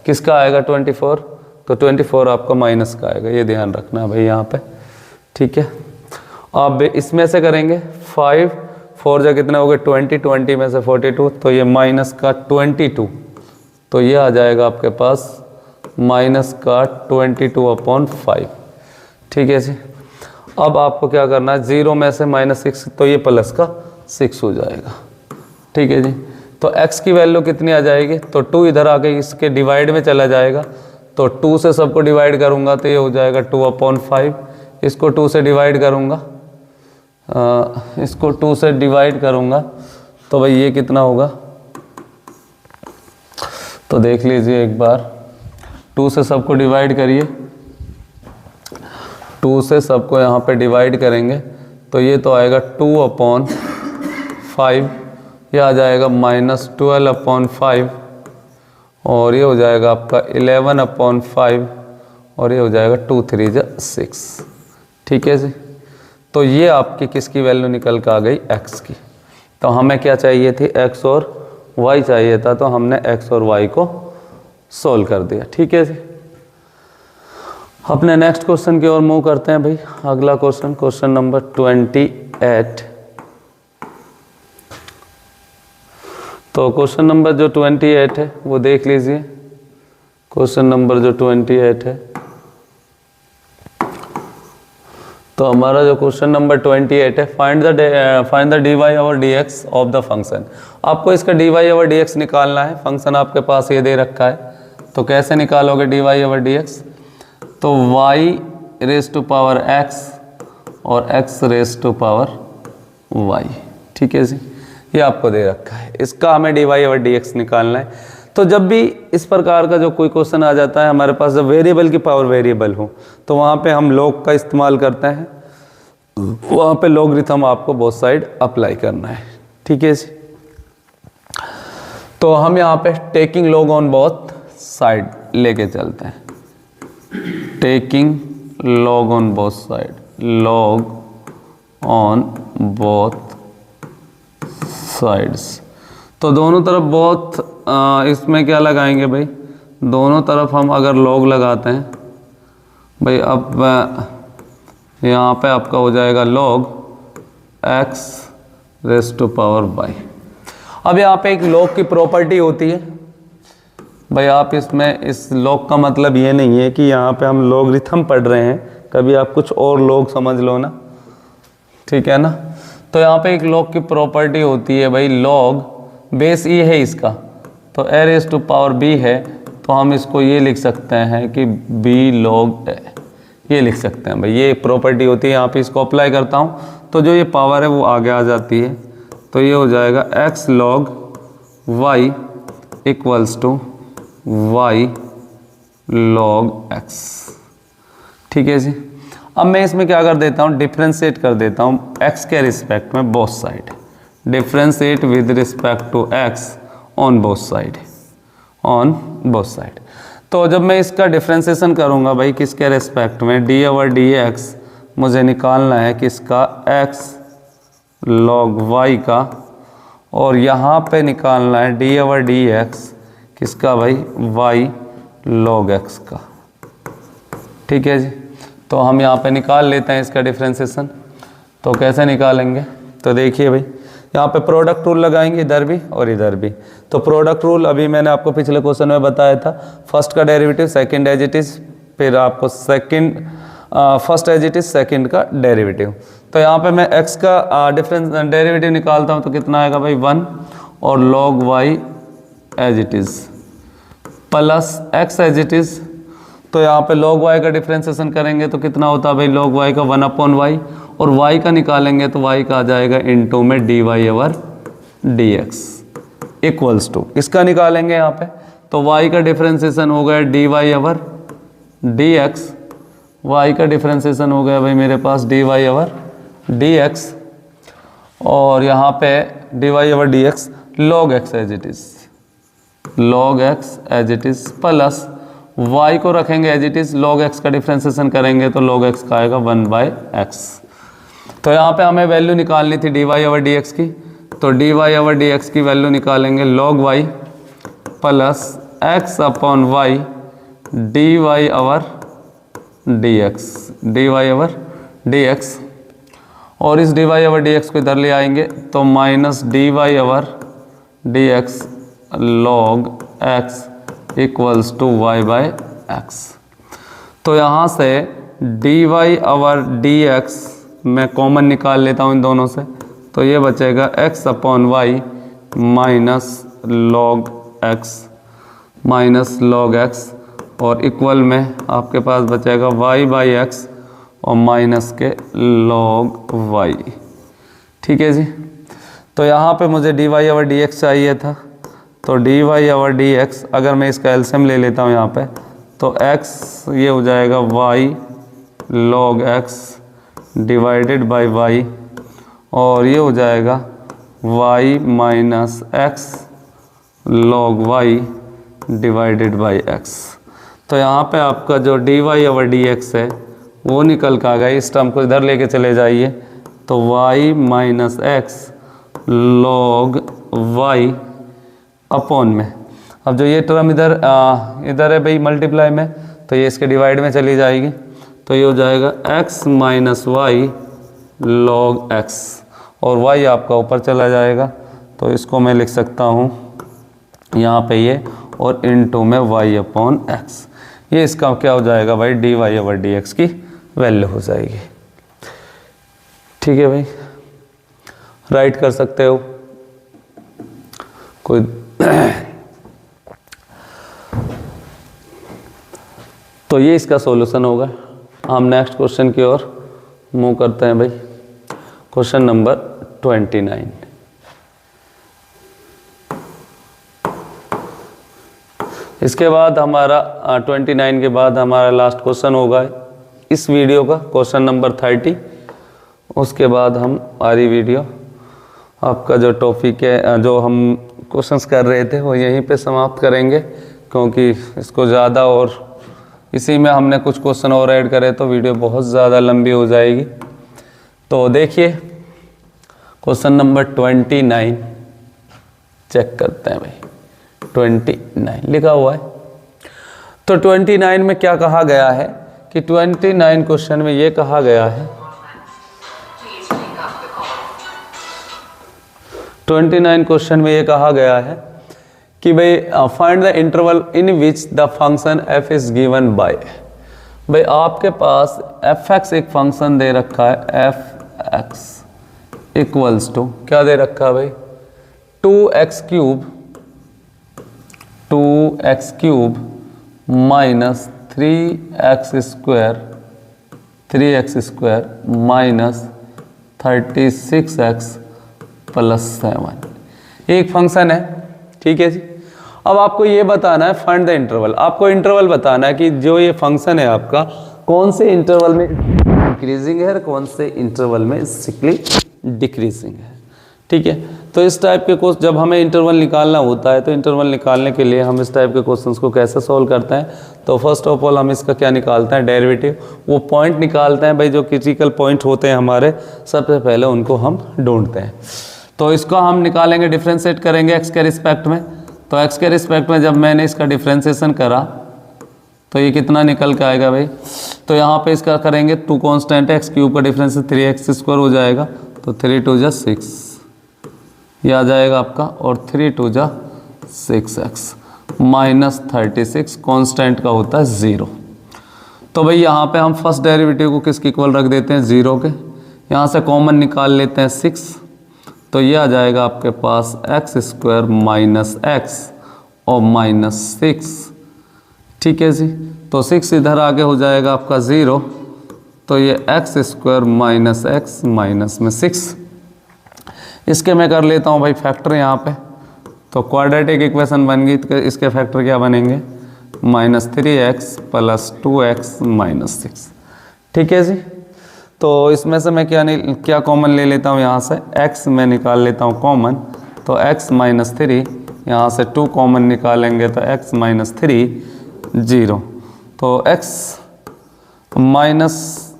किसका आएगा 24, तो 24 आपका माइनस का आएगा, ये ध्यान रखना है भाई यहाँ पे। ठीक है, अब इसमें से करेंगे 5 4 जा कितने हो गए 20, 20 में से 42, तो ये माइनस का 22, तो ये आ जाएगा आपके पास माइनस का 22/5। ठीक है जी, अब आपको क्या करना है, 0 में से -6, तो ये प्लस का 6 हो जाएगा। ठीक है जी, तो x की वैल्यू कितनी आ जाएगी, तो 2 इधर आके इसके डिवाइड में चला जाएगा, तो 2 से सबको डिवाइड करूँगा तो ये हो जाएगा 2/5, इसको 2 से डिवाइड करूँगा, इसको 2 से डिवाइड करूँगा तो भाई ये कितना होगा, तो देख लीजिए एक बार, 2 से सबको डिवाइड करिए, 2 से सबको यहाँ पे डिवाइड करेंगे तो ये तो आएगा 2/5, ये आ जाएगा -12/5, और ये हो जाएगा आपका 11/5, और ये हो जाएगा 2 3 = 6। ठीक है जी, तो ये आपकी किसकी वैल्यू निकल कर आ गई, x की। तो हमें क्या चाहिए थी, x और y चाहिए था, तो हमने x और y को सोल्व कर दिया। ठीक है जी, अपने नेक्स्ट क्वेश्चन की ओर मूव करते हैं भाई। अगला क्वेश्चन, क्वेश्चन नंबर 28। तो क्वेश्चन नंबर जो 28 है वो देख लीजिए। क्वेश्चन नंबर जो 28 है, तो हमारा जो क्वेश्चन नंबर 28 है, फाइंड द dy और dx ऑफ द फंक्शन। आपको इसका dy और dx निकालना है। फंक्शन आपके पास ये दे रखा है, तो कैसे निकालोगे dy और dx, तो y⁻x और x⁻y। ठीक है जी, ये आपको दे रखा है, इसका हमें dy और dx निकालना है। तो जब भी इस प्रकार का जो कोई क्वेश्चन आ जाता है हमारे पास, जब वेरिएबल की पावर वेरिएबल हो, तो वहाँ पे हम log का इस्तेमाल करते हैं, वहाँ पे लॉगरिथम आपको बोथ साइड अप्लाई करना है। ठीक है जी, तो हम यहाँ पे taking log on both side लेके चलते हैं। Taking log on both side, log on both sides, तो दोनों तरफ बहुत इसमें क्या लगाएंगे भाई, दोनों तरफ हम अगर log लगाते हैं भाई, अब यहाँ पे आपका हो जाएगा log x⁻y। अब यहाँ पे एक log की प्रॉपर्टी होती है भाई, आप इसमें इस log का मतलब ये नहीं है कि यहाँ पे हम लॉगरिथम पढ़ रहे हैं, कभी आप कुछ और log समझ लो ना। ठीक है ना, तो यहाँ पे एक log की प्रॉपर्टी होती है भाई, log बेस e है इसका, तो a⁻b है, तो हम इसको ये लिख सकते हैं कि b log a, ये लिख सकते हैं भाई, ये प्रॉपर्टी होती है। यहाँ पे इसको अप्लाई करता हूँ तो जो ये पावर है वो आगे आ जाती है, तो ये हो जाएगा x log y = y log x। ठीक है जी, अब मैं इसमें क्या कर देता हूँ, डिफ्रेंशिएट कर देता हूँ x के रिस्पेक्ट में both side, differentiate with respect to x on both side, on both side. तो जब मैं इसका डिफ्रेंशिएशन करूँगा भाई किसके रिस्पेक्ट में, dy और dx मुझे निकालना है किसका, x log y का, और यहाँ पे निकालना है डी ओवर डी एक्स किसका भाई, y log x का। ठीक है जी, तो हम यहाँ पे निकाल लेते हैं इसका डिफ्रेंसिएशन। तो कैसे निकालेंगे, तो देखिए भाई यहाँ पे प्रोडक्ट रूल लगाएंगे इधर भी और इधर भी। तो प्रोडक्ट रूल अभी मैंने आपको पिछले क्वेश्चन में बताया था, फर्स्ट का derivative second as it is, फिर आपको first as it is second का डेरिवेटिव। तो यहाँ पे मैं x का डेरिवेटिव निकालता हूँ तो कितना आएगा भाई 1, और log y as it is plus x as it is. तो यहाँ पे log y का डिफ्रेंसिएशन करेंगे तो कितना होता है भाई, log y का 1/y, और y का निकालेंगे तो y का आ जाएगा इनटू में dy over dx equals to, इसका निकालेंगे यहाँ पे तो y का डिफ्रेंसिएशन हो गया dy ओवर dx, y का डिफ्रेंसिएशन हो गया भाई मेरे पास dy ओवर dx, और यहाँ पे dy over dx log x as it is, log x as it is plus y को रखेंगे as it is, log x का डिफ्रेंसिएशन करेंगे तो log x का आएगा 1/x। तो यहाँ पे हमें वैल्यू निकालनी थी dy ओवर dx की, तो dy ओवर dx की वैल्यू निकालेंगे log y plus x upon y dy over dx, dy over dx, और इस dy ओवर dx को इधर ले आएंगे तो minus dy over dx log x equals to y/x। तो यहाँ से dy ओवर dx मैं कॉमन निकाल लेता हूँ इन दोनों से, तो ये बचेगा x upon y minus log x, और इक्वल में आपके पास बचेगा y/x और माइनस के log y। ठीक है जी, तो यहाँ पे मुझे dy ओवर dx चाहिए था, तो dy ओवर dx अगर मैं इसका एलसीएम ले लेता हूँ यहाँ पे तो x ये हो जाएगा y log x divided by y, और ये हो जाएगा y minus x log y divided bye x। तो यहाँ पे आपका जो dy ओवर dx है वो निकल कर आ गया, इस टर्म को इधर लेके चले जाइए तो y minus x log y upon में, अब जो ये टर्म इधर है भाई मल्टीप्लाई में, तो ये इसके डिवाइड में चली जाएगी, तो ये हो जाएगा x minus y log x, और y आपका ऊपर चला जाएगा, तो इसको मैं लिख सकता हूँ यहाँ पे ये, और इनटू में y अपॉन x। ये इसका क्या हो जाएगा भाई, dy ओवर dx की वैल्यू हो जाएगी। ठीक है भाई, राइट कर सकते हो कोई तो ये इसका सॉल्यूशन होगा। हम नेक्स्ट क्वेश्चन की ओर मूव करते हैं भाई, क्वेश्चन नंबर 29। इसके बाद हमारा 29 के बाद हमारा लास्ट क्वेश्चन होगा इस वीडियो का, क्वेश्चन नंबर 30। उसके बाद हम हमारी वीडियो आपका जो टॉपिक है, जो हम क्वेश्चंस कर रहे थे वो यहीं पे समाप्त करेंगे, क्योंकि इसको ज़्यादा और इसी में हमने कुछ क्वेश्चन और ऐड करे तो वीडियो बहुत ज़्यादा लंबी हो जाएगी। तो देखिए क्वेश्चन नंबर 29 चेक करते हैं भाई। 29 लिखा हुआ है, तो 29 में क्या कहा गया है कि 29 क्वेश्चन में ये कहा गया है, 29 क्वेश्चन में ये कहा गया है कि भाई find the interval in which the function f is given by. भाई आपके पास f(x) एक फंक्शन दे रखा है, f(x) इक्वल्स टू क्या दे रखा है भाई, 2x cube minus 3x square minus 36x plus 7 एक फंक्शन है। ठीक है जी, अब आपको ये बताना है फाइंड द इंटरवल, आपको इंटरवल बताना है कि जो ये फंक्शन है आपका कौन से इंटरवल में इंक्रीजिंग है और कौन से इंटरवल में सिकली डिक्रीजिंग है। ठीक है। तो इस टाइप के क्वेश्चन जब हमें इंटरवल निकालना होता है तो इंटरवल निकालने के लिए हम इस टाइप के क्वेश्चंस को कैसे सॉल्व करते हैं, तो फर्स्ट ऑफ ऑल हम इसका क्या निकालते हैं, डेरिवेटिव। वो पॉइंट निकालते हैं भाई, जो क्रिटिकल पॉइंट होते हैं हमारे, सबसे पहले उनको हम ढूंढते हैं। तो इसका हम निकालेंगे, डिफ्रेंशिएट करेंगे एक्स के रिस्पेक्ट में। तो एक्स के रिस्पेक्ट में जब मैंने इसका डिफ्रेंशिएशन करा तो ये कितना निकल के आएगा भाई, तो यहाँ पे इसका करेंगे, टू कांस्टेंट है, एक्स क्यूब का डिफरेंस 3x² हो जाएगा, तो 3 2 जा 6 ये आ जाएगा आपका, और 3 2 जा 6x माइनस 36 कांस्टेंट का होता है 0। तो भाई यहाँ पे हम फर्स्ट डेरिवेटिव को किसके इक्वल रख देते हैं, 0 के। यहाँ से कॉमन निकाल लेते हैं 6, तो ये आ जाएगा आपके पास x² माइनस x और माइनस 6, ठीक है जी। तो 6 इधर आगे हो जाएगा आपका 0, तो ये x² माइनस x माइनस में 6। इसके मैं कर लेता हूँ भाई फैक्टर यहाँ पे, तो क्वाड्रेटिक इक्वेशन बन गई। तो इसके फैक्टर क्या बनेंगे, minus 3x plus 2x minus 6, ठीक है जी। तो इसमें से मैं क्या कॉमन ले लेता हूँ, यहाँ से x मैं निकाल लेता हूँ कॉमन, तो x माइनस 3, यहाँ से 2 कॉमन निकालेंगे तो x माइनस 3 0, तो x माइनस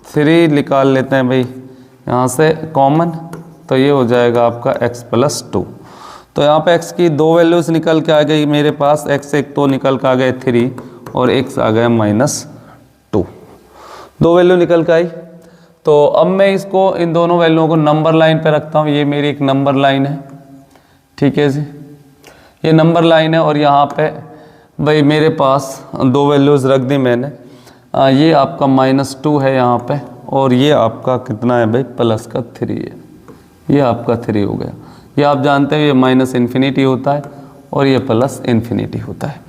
3 निकाल लेते हैं भाई यहाँ से कॉमन, तो ये हो जाएगा आपका x प्लस 2। तो यहाँ पे x की 2 वैल्यूज़ निकल के आ गई मेरे पास, x एक तो निकल के आ गए 3 और x आ गया माइनस 2, 2 वैल्यू निकल के आई। तो अब मैं इसको इन दोनों वैल्यूओं को नंबर लाइन पे रखता हूँ। ये मेरी एक नंबर लाइन है, ठीक है जी, ये नंबर लाइन है। और यहाँ पे भाई मेरे पास 2 वैल्यूज़ रख दी मैंने, ये आपका -2 है यहाँ पे, और ये आपका कितना है भाई, प्लस का 3 है, ये आपका 3 हो गया। ये आप जानते हैं ये माइनस इन्फिनिटी होता है और ये प्लस इन्फिनिटी होता है।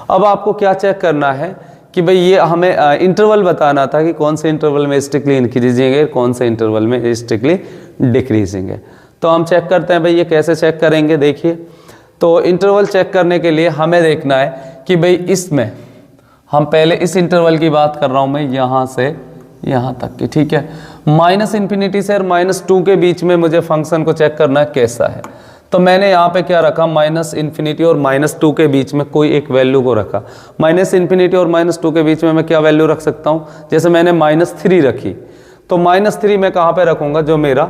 अब आपको क्या चेक करना है कि भाई ये हमें इंटरवल बताना था कि कौन से इंटरवल में स्ट्रिक्टली इंक्रीजिंग है, कौन से इंटरवल में स्ट्रिक्टली डिक्रीजिंग है। तो हम चेक करते हैं भाई, ये कैसे चेक करेंगे, देखिए। तो इंटरवल चेक करने के लिए हमें देखना है कि भाई इसमें हम पहले इस इंटरवल की बात कर रहा हूँ मैं, यहाँ से यहाँ तक की, ठीक है। माइनस इन्फिनिटी से और -2 के बीच में मुझे फंक्शन को चेक करना है कैसा है। तो मैंने यहाँ पे क्या रखा, माइनस इन्फिनिटी और -2 के बीच में कोई एक वैल्यू को रखा। माइनस इन्फिनिटी और -2 के बीच में मैं क्या वैल्यू रख सकता हूँ, जैसे मैंने -3 रखी, तो -3 मैं कहाँ पे रखूँगा, जो मेरा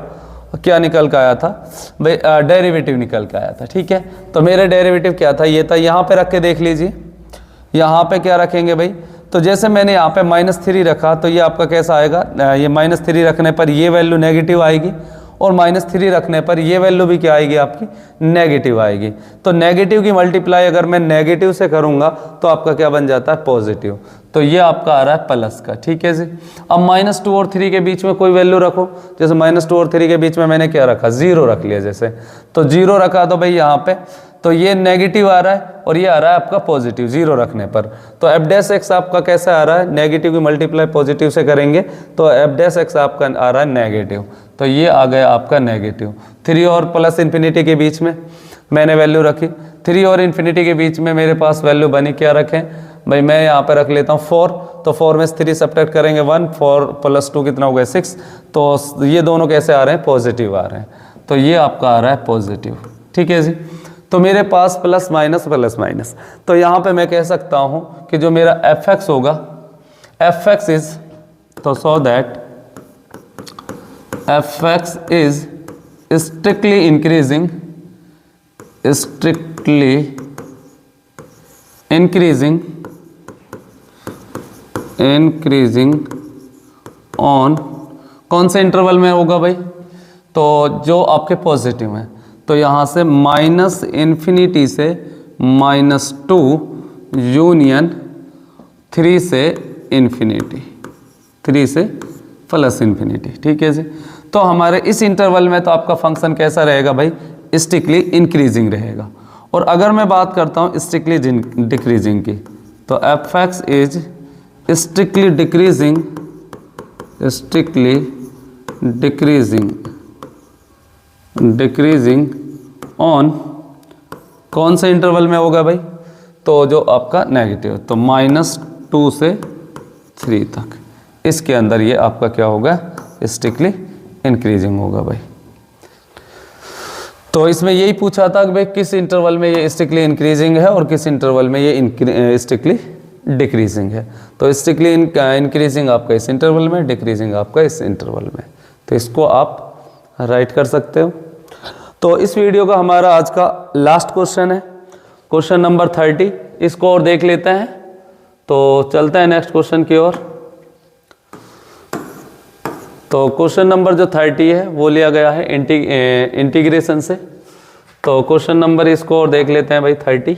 क्या निकल के आया था भाई, डेरिवेटिव निकल के आया था, ठीक है। तो मेरा डेरिवेटिव क्या था, ये था। यहाँ पे रख के देख लीजिए, यहाँ पे क्या रखेंगे भाई, तो जैसे मैंने यहाँ पे -3 रखा, तो ये आपका कैसा आएगा, ये -3 रखने पर ये वैल्यू नेगेटिव आएगी, और -3 रखने पर ये वैल्यू भी क्या आएगी आपकी, नेगेटिव आएगी। तो नेगेटिव की मल्टीप्लाई अगर मैं नेगेटिव से करूँगा तो आपका क्या बन जाता है, पॉजिटिव। तो ये आपका आ रहा है प्लस का, ठीक है जी। अब -2 और 3 के बीच में कोई वैल्यू रखो, जैसे -2 और 3 के बीच में मैंने क्या रखा, 0 रख लिया जैसे, तो 0 रखा तो भाई यहाँ पे, तो ये नेगेटिव आ रहा है और ये आ रहा है आपका पॉजिटिव 0 रखने पर। तो f' आपका कैसा आ रहा है, नेगेटिव की मल्टीप्लाई पॉजिटिव से करेंगे तो f' आपका आ रहा है नेगेटिव, तो ये आ गया आपका नेगेटिव। 3 और प्लस इन्फिनिटी के बीच में मैंने वैल्यू रखी, 3 और इन्फिनिटी के बीच में मेरे पास वैल्यू बनी, क्या रखें भाई, मैं यहाँ पर रख लेता हूँ 4, तो 4 में से 3 सब्ट्रैक्ट करेंगे 1, 4 प्लस 2 कितना हो गया 6, तो ये दोनों कैसे आ रहे हैं, पॉजिटिव आ रहे हैं, तो ये आपका आ रहा है पॉजिटिव, ठीक है जी। तो मेरे पास प्लस माइनस, तो यहाँ पे मैं कह सकता हूँ कि जो मेरा fx होगा, fx इज, तो so that fx is strictly increasing on, कौन से इंटरवल में होगा भाई, तो जो आपके पॉजिटिव हैं। तो यहाँ से -इन्फिनिटी से -2 यूनियन 3 से इन्फिनिटी, 3 से प्लस इन्फिनिटी, ठीक है जी। तो हमारे इस इंटरवल में तो आपका फंक्शन कैसा रहेगा भाई, स्ट्रिक्टली इंक्रीजिंग रहेगा। और अगर मैं बात करता हूँ स्ट्रिक्टली डिक्रीजिंग की, तो f(x) is strictly decreasing on, कौन से इंटरवल में होगा भाई, तो जो आपका नेगेटिव, तो -2 से 3 तक, इसके अंदर ये आपका क्या होगा, स्ट्रिक्टली इंक्रीजिंग होगा भाई। तो इसमें यही पूछा था कि भाई किस इंटरवल में ये स्ट्रिक्टली इंक्रीजिंग है और किस इंटरवल में ये स्ट्रिक्टली डिक्रीजिंग है। तो स्ट्रिक्टली इंक्रीजिंग आपका इस इंटरवल में, डिक्रीजिंग आपका इस इंटरवल में। तो इसको आप राइट कर सकते हो। तो इस वीडियो का हमारा आज का लास्ट क्वेश्चन है, क्वेश्चन नंबर 30। इसको और देख लेते हैं, तो चलते हैं नेक्स्ट क्वेश्चन की ओर। तो क्वेश्चन नंबर जो 30 है वो लिया गया है इंटीग्रेशन से। तो क्वेश्चन नंबर इसको और देख लेते हैं भाई 30।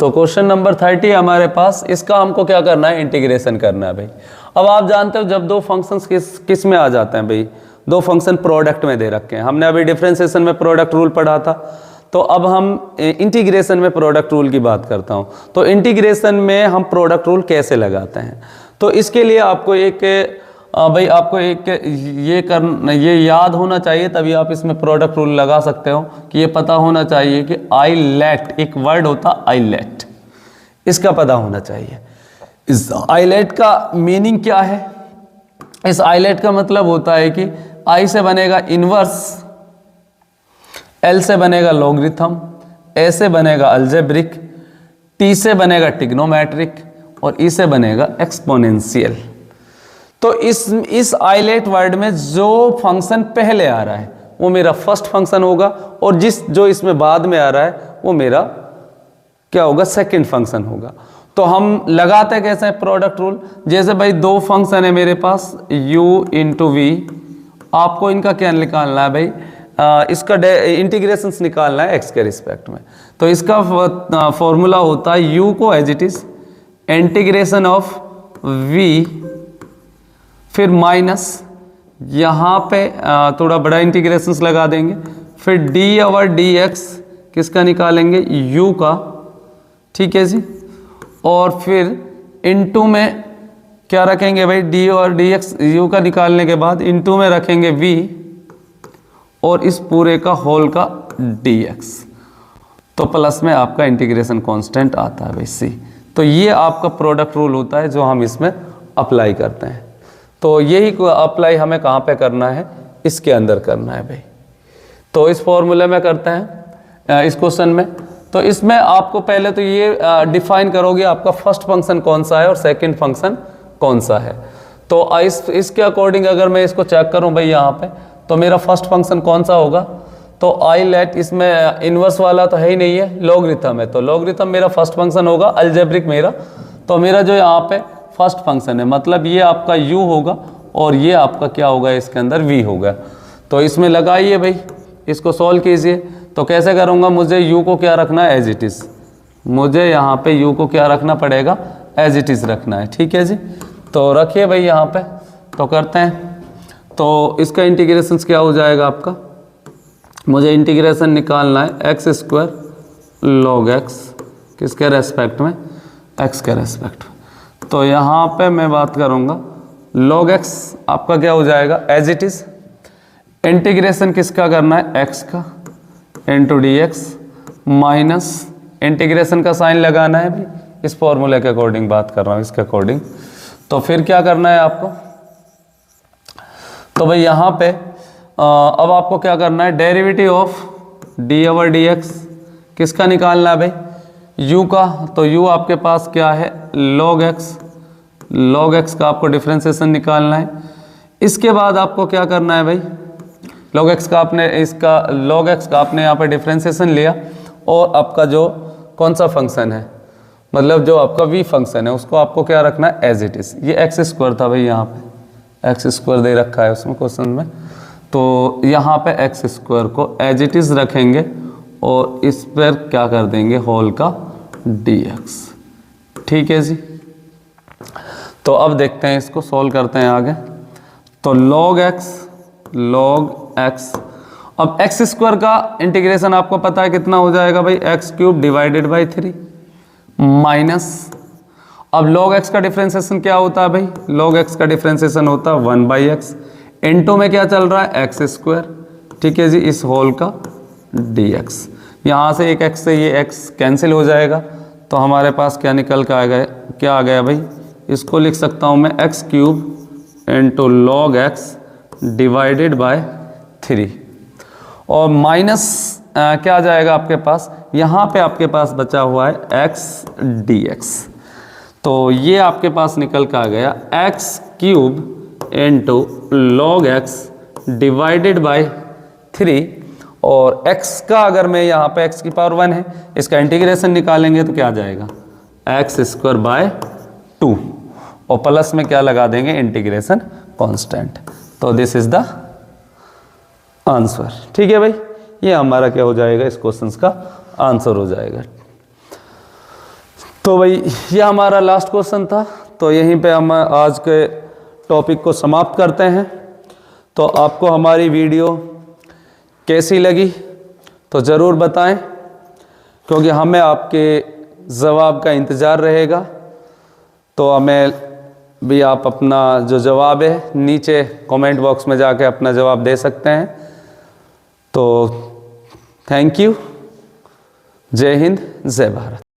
तो क्वेश्चन नंबर 30 हमारे पास, इसका हमको क्या करना है, इंटीग्रेशन करना है भाई। अब आप जानते हो जब दो फंक्शंस किस में आ जाते हैं भाई, दो फंक्शन प्रोडक्ट में दे रखे हैं। हमने अभी डिफरेंशिएशन में प्रोडक्ट रूल पढ़ा था, तो अब हम इंटीग्रेशन में प्रोडक्ट रूल की बात करता हूं। तो इंटीग्रेशन में हम प्रोडक्ट रूल कैसे लगाते हैं, तो इसके लिए आपको आपको ये याद होना चाहिए, तभी आप इसमें प्रोडक्ट रूल लगा सकते हो कि ये पता होना चाहिए कि आई लेट, एक वर्ड होता आई लेट, इसका पता होना चाहिए। इस आई लेट का मीनिंग क्या है? इस आई लेट का मतलब होता है कि आई से बनेगा इनवर्स, एल से बनेगा लॉगरिथम, ए से बनेगा अलजेब्रिक, टी से बनेगा ट्रिग्नोमेट्रिक और ई से बनेगा एक्सपोनेंशियल। तो इस आइलेट वर्ड में जो फंक्शन पहले आ रहा है वो मेरा फर्स्ट फंक्शन होगा, और जो इसमें बाद में आ रहा है वो मेरा क्या होगा, सेकंड फंक्शन होगा। तो हम लगाते कैसे हैं प्रोडक्ट रूल? जैसे भाई दो फंक्शन है मेरे पास u इंटू वी, आपको इनका क्या निकालना है भाई, इसका इंटीग्रेशन निकालना है x के रिस्पेक्ट में। तो इसका फॉर्मूला होता है u को as it is integration of v, फिर माइनस यहाँ पे थोड़ा बड़ा इंटीग्रेशन लगा देंगे, फिर d और dx किसका निकालेंगे, u का, ठीक है जी। और फिर इनटू में क्या रखेंगे भाई, d और dx, u का निकालने के बाद इनटू में रखेंगे v और इस पूरे का होल का dx, तो प्लस में आपका इंटीग्रेशन कांस्टेंट आता है भाई c। तो ये आपका प्रोडक्ट रूल होता है जो हम इसमें अप्लाई करते हैं। तो यही अप्लाई हमें कहाँ पे करना है, इसके अंदर करना है भाई। तो इस फॉर्मूले में करते हैं इस क्वेश्चन में। तो इसमें आपको पहले तो ये डिफाइन करोगे आपका फर्स्ट फंक्शन कौन सा है और सेकंड फंक्शन कौन सा है। तो इसके अकॉर्डिंग अगर मैं इसको चेक करूं भाई यहाँ पे, तो मेरा फर्स्ट फंक्शन कौन सा होगा, तो आई लेट, इसमें इनवर्स वाला तो है ही नहीं है, लॉगरिथम है, तो लॉगरिथम मेरा फर्स्ट फंक्शन होगा, अलजेब्रिक मेरा, तो मेरा जो यहाँ पे फर्स्ट फंक्शन है मतलब ये आपका u होगा और ये आपका क्या होगा, इसके अंदर v होगा। तो इसमें लगाइए भाई, इसको सॉल्व कीजिए। तो कैसे करूँगा, मुझे u को क्या रखना है, एज इट इज़, मुझे यहाँ पे u को क्या रखना पड़ेगा, एज इट इज़ रखना है, ठीक है जी। तो रखिए भाई यहाँ पे, तो करते हैं। तो इसका इंटीग्रेशन क्या हो जाएगा आपका, मुझे इंटीग्रेशन निकालना है एक्स स्क्वायर लॉग एक्स, किसके रेस्पेक्ट में, x के रेस्पेक्ट में। तो यहाँ पे मैं बात करूँगा log x आपका क्या हो जाएगा, एज इट इज़ इंटीग्रेशन किसका करना है, x का into D x, minus integration का साइन लगाना है भाई, इस फॉर्मूले के अकॉर्डिंग बात कर रहा हूँ, इसके अकॉर्डिंग। तो फिर क्या करना है आपको, तो भाई यहाँ पे अब आपको क्या करना है, derivative of D over D x किसका निकालना है भाई, u का। तो u आपके पास क्या है, log x का आपको डिफरेंशिएशन निकालना है। इसके बाद आपको क्या करना है भाई, log x का आपने यहाँ पे डिफरेंशिएशन लिया, और आपका जो कौन सा फंक्शन है, मतलब जो आपका v फंक्शन है, उसको आपको क्या रखना है, एज इट इज़। ये एक्स स्क्वायर था भाई, यहाँ पे एक्स स्क्वायर दे रखा है उसमें क्वेश्चन में, तो यहाँ पे एक्स स्क्वायर को एज इट इज़ रखेंगे और इस पर क्या कर देंगे, होल का dx, ठीक है जी। तो अब देखते हैं, इसको सॉल्व करते हैं आगे। तो log x, अब एक्स स्क्वायर का इंटीग्रेशन आपको पता है कितना हो जाएगा भाई, x cube divided by 3 minus, अब log x का डिफरेंशिएशन क्या होता है भाई, log x का डिफरेंशिएशन होता है 1/x, इनटू में क्या चल रहा है, एक्स स्क्वायर, ठीक है जी, इस होल का dx। यहाँ से एक x से ये x कैंसिल हो जाएगा, तो हमारे पास क्या निकल के आ गया भाई, इसको लिख सकता हूँ मैं x cube into log x divided by 3 और माइनस क्या आ जाएगा आपके पास, यहाँ पे आपके पास बचा हुआ है x dx, तो ये आपके पास निकल के आ गया x³ into log x divided by 3। और x का अगर मैं यहाँ पे x की पावर 1 है, इसका इंटीग्रेशन निकालेंगे तो क्या आ जाएगा x² बाय 2 और प्लस में क्या लगा देंगे इंटीग्रेशन कांस्टेंट। तो दिस इज द आंसर। ठीक है भाई, ये हमारा क्या हो जाएगा, इस क्वेश्चन का आंसर हो जाएगा। तो भाई ये हमारा लास्ट क्वेश्चन था, तो यहीं पे हम आज के टॉपिक को समाप्त करते हैं। तो आपको हमारी वीडियो कैसी लगी तो ज़रूर बताएं, क्योंकि हमें आपके जवाब का इंतज़ार रहेगा। तो हमें भी आप अपना जो जवाब है नीचे कमेंट बॉक्स में जाके अपना जवाब दे सकते हैं। तो थैंक यू, जय हिंद, जय भारत।